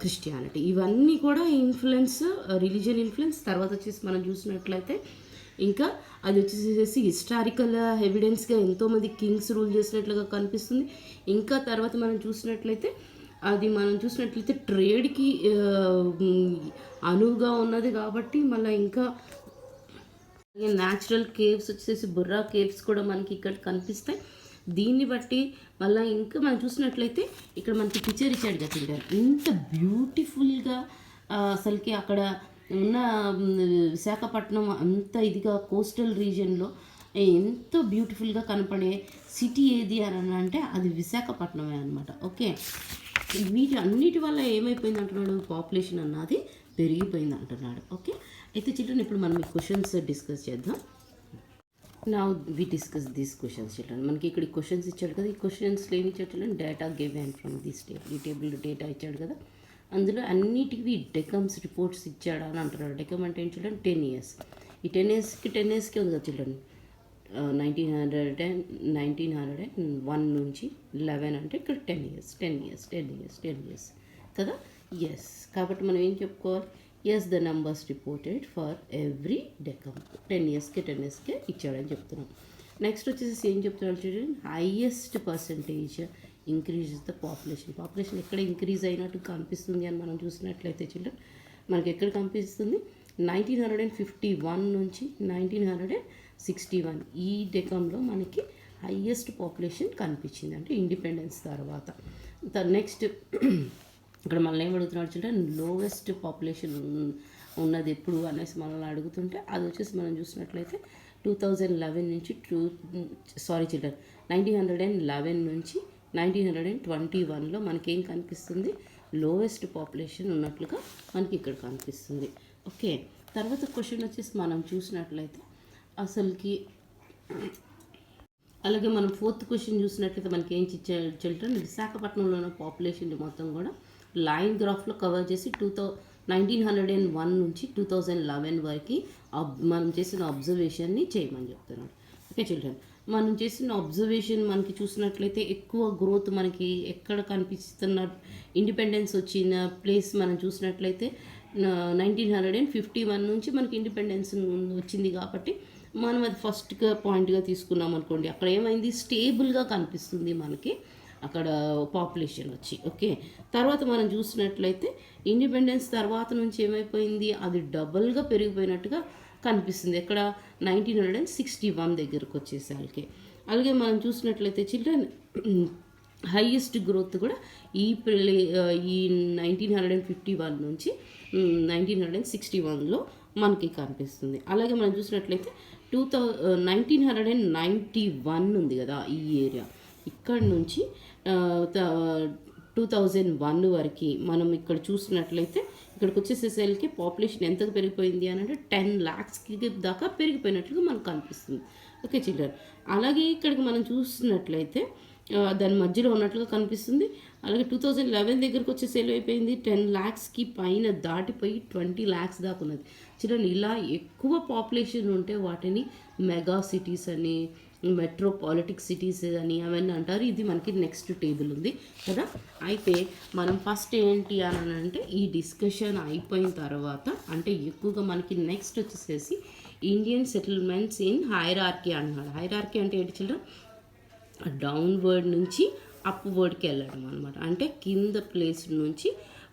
క్రిస్టియానిటీ, ఇవన్నీ కూడా ఇన్ఫ్లుయెన్స్, రిలీజియన్ ఇన్ఫ్లుయెన్స్. తర్వాత వచ్చేసి మనం చూసినట్లయితే ఇంకా అది వచ్చేసేసి హిస్టారికల్ ఎవిడెన్స్గా ఎంతోమంది కింగ్స్ రూల్ చేసినట్లుగా కనిపిస్తుంది. ఇంకా తర్వాత మనం చూసినట్లయితే ట్రేడ్కి అనువుగా ఉన్నది కాబట్టి మళ్ళీ ఇంకా న్యాచురల్ కేవ్స్ వచ్చేసి బుర్రా కేవ్స్ కూడా మనకి ఇక్కడ కనిపిస్తాయి. దీన్ని బట్టి మళ్ళీ ఇంకా మనం చూసినట్లయితే ఇక్కడ మనకి పిక్చర్ ఇచ్చాడు కదా, ఇంత బ్యూటిఫుల్గా అసలుకి అక్కడ ఉన్న విశాఖపట్నం అంత ఇదిగా కోస్టల్ రీజియన్లో ఎంతో బ్యూటిఫుల్గా కనపడే సిటీ ఏది అని అంటే అది విశాఖపట్నమే అనమాట. ఓకే, వీటి అన్నిటి వల్ల ఏమైపోయింది అంటున్నాడు, పాపులేషన్ అన్నది పెరిగిపోయింది అంటున్నాడు. ఓకే, అయితే చిల్డ్రన్ ఇప్పుడు మనం ఈ క్వశ్చన్స్ డిస్కస్ చేద్దాం. నా we discuss these questions children. మనకి ఇక్కడ క్వశ్చన్స్ ఇచ్చాడు కదా, ఈ క్వశ్చన్స్లో ఏమి ఇచ్చాడు children, data given from this table. ఈ టేబుల్లో డేటా ఇచ్చాడు కదా, అందులో అన్నిటికీ డెకమ్స్ రిపోర్ట్స్ ఇచ్చాడా అని అంటున్నాడు. డెకమ్ అంటే ఏంటి చిల్డ్రన్, 10 years. ఈ 10 yearsకి ఉంది కదా చిల్డ్రన్, 1901 నుంచి 11 అంటే ఇక్కడ 10 years కదా. ఎస్, కాబట్టి మనం ఏం చెప్పుకోవాలి, as the numbers reported for every decade, 10 yearsకి ఇచ్చాడని చెప్తున్నాం. నెక్స్ట్ వచ్చేసి ఏం చెప్తున్నాడు చూడండి, highest percentage increase the population ఎక్కడ ఇంక్రీజ్ అయినట్టు కనిపిస్తుంది అని మనం చూసినట్లయితే చిల్డ్రన్ మనకి ఎక్కడ కనిపిస్తుంది, 1951 నుంచి 1961 ఈ డెకంలో మనకి హైయెస్ట్ పాపులేషన్ కనిపించింది, అంటే ఇండిపెండెన్స్ తర్వాత. నెక్స్ట్ ఇక్కడ మనల్ని ఏం అడుగుతున్నాడు చిల్డ్రన్, లోవెస్ట్ పాపులేషన్ ఉన్నది ఎప్పుడు అనేసి మనల్ని అడుగుతుంటే అది వచ్చేసి మనం చూసినట్లయితే 2011 నుంచి 1911 నుంచి 1921లో మనకేం కనిపిస్తుంది, లోవెస్ట్ పాపులేషన్ ఉన్నట్లుగా మనకి ఇక్కడ కనిపిస్తుంది. ఓకే, తర్వాత క్వశ్చన్ వచ్చేసి మనం చూసినట్లయితే అలాగే మనం ఫోర్త్ క్వశ్చన్ చూసినట్లయితే మనకి ఏం ఇచ్చారు చిల్డ్రన్, విశాఖపట్నంలో ఉన్న పాపులేషన్ మొత్తం కూడా లైన్ గ్రాఫ్లో కవర్ చేసి 1901 నుంచి 2011 వరకు మనం చేసిన అబ్జర్వేషన్ని చేయమని చెప్తున్నాడు. ఓకే చిల్డ్రన్, మనం చేసిన అబ్జర్వేషన్ మనకి చూసినట్లయితే ఎక్కువ గ్రోత్ మనకి ఎక్కడ కనిపిస్తున్న ఇండిపెండెన్స్ వచ్చిన ప్లేస్ మనం చూసినట్లయితే 1951 నుంచి మనకి ఇండిపెండెన్స్ వచ్చింది కాబట్టి మనం అది ఫస్ట్ పాయింట్గా తీసుకున్నాం అనుకోండి. అక్కడ ఏమైంది, స్టేబుల్గా కనిపిస్తుంది మనకి అక్కడ పాపులేషన్ వచ్చి. ఓకే, తర్వాత మనం చూసినట్లయితే ఇండిపెండెన్స్ తర్వాత నుంచి ఏమైపోయింది, అది డబల్గా పెరిగిపోయినట్టుగా కనిపిస్తుంది. ఎక్కడ 1961 దగ్గరకు వచ్చేసరికి. అలాగే మనం చూసినట్లయితే చిల్డ్రన్ హైయెస్ట్ గ్రోత్ కూడా ఈ 1951 నుంచి 1961లో మనకి కనిపిస్తుంది. అలాగే మనం చూసినట్లయితే 1991 ఉంది కదా ఈ ఏరియా, ఇక్కడ నుంచి 2001 వరకు మనం ఇక్కడ చూసినట్లయితే ఇక్కడికి వచ్చేసేసరికి పాపులేషన్ ఎంతకు పెరిగిపోయింది అని అంటే 10 lakhsకి దాకా పెరిగిపోయినట్లుగా మనకు కనిపిస్తుంది. ఓకే చిల్డ్రన్, అలాగే ఇక్కడికి మనం చూసినట్లయితే దాని మధ్యలో ఉన్నట్లుగా కనిపిస్తుంది. అలాగే 2011 దగ్గరకు వచ్చే సేల్ అయిపోయింది 10 lakhsకి పైన దాటిపోయి 20 lakhs దాకా ఉన్నది. చిల్డ్రన్, ఇలా ఎక్కువ పాపులేషన్ ఉంటే వాటిని మెగా సిటీస్ అని, మెట్రోపాలిటిక్ సిటీస్ అని అవన్నీ అంటారు. ఇది మనకి నెక్స్ట్ టేబుల్ ఉంది కదా. అయితే మనం ఫస్ట్ ఏంటి అని అంటే ఈ డిస్కషన్ అయిపోయిన తర్వాత అంటే ఎక్కువగా మనకి నెక్స్ట్ వచ్చేసేసి ఇండియన్ సెటిల్మెంట్స్ ఇన్ హైరార్కీ అన్నాడు. హైరార్కీ అంటే ఏంటి చిల్డ్రన్, డౌన్వర్డ్ నుంచి అప్వర్డ్కి వెళ్ళడం అనమాట. అంటే కింద ప్లేస్ నుంచి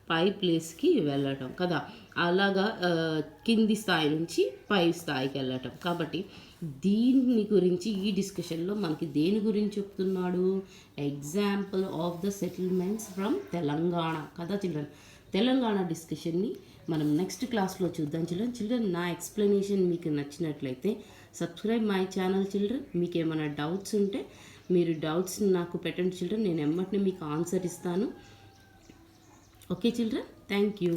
పై ప్లేస్కి వెళ్ళటం కదా, అలాగా కింది స్థాయి నుంచి పై స్థాయికి వెళ్ళటం. కాబట్టి దీని గురించి ఈ డిస్కషన్లో మనకి దేని గురించి చెప్తున్నాడు, example of the settlements from Telangana కదా చిల్డ్రన్. తెలంగాణ డిస్కషన్ని మనం నెక్స్ట్ క్లాస్లో చూద్దాం చిల్డ్రన్. నా ఎక్స్ప్లెనేషన్ మీకు నచ్చినట్లయితే సబ్స్క్రైబ్ మై ఛానల్ చిల్డ్రన్. మీకు ఏమైనా డౌట్స్ ఉంటే మీరు డౌట్స్ని నాకు పెట్టండి చిల్డ్రన్, నేను ఎమ్మటిని మీకు ఆన్సర్ ఇస్తాను. Okay children, thank you.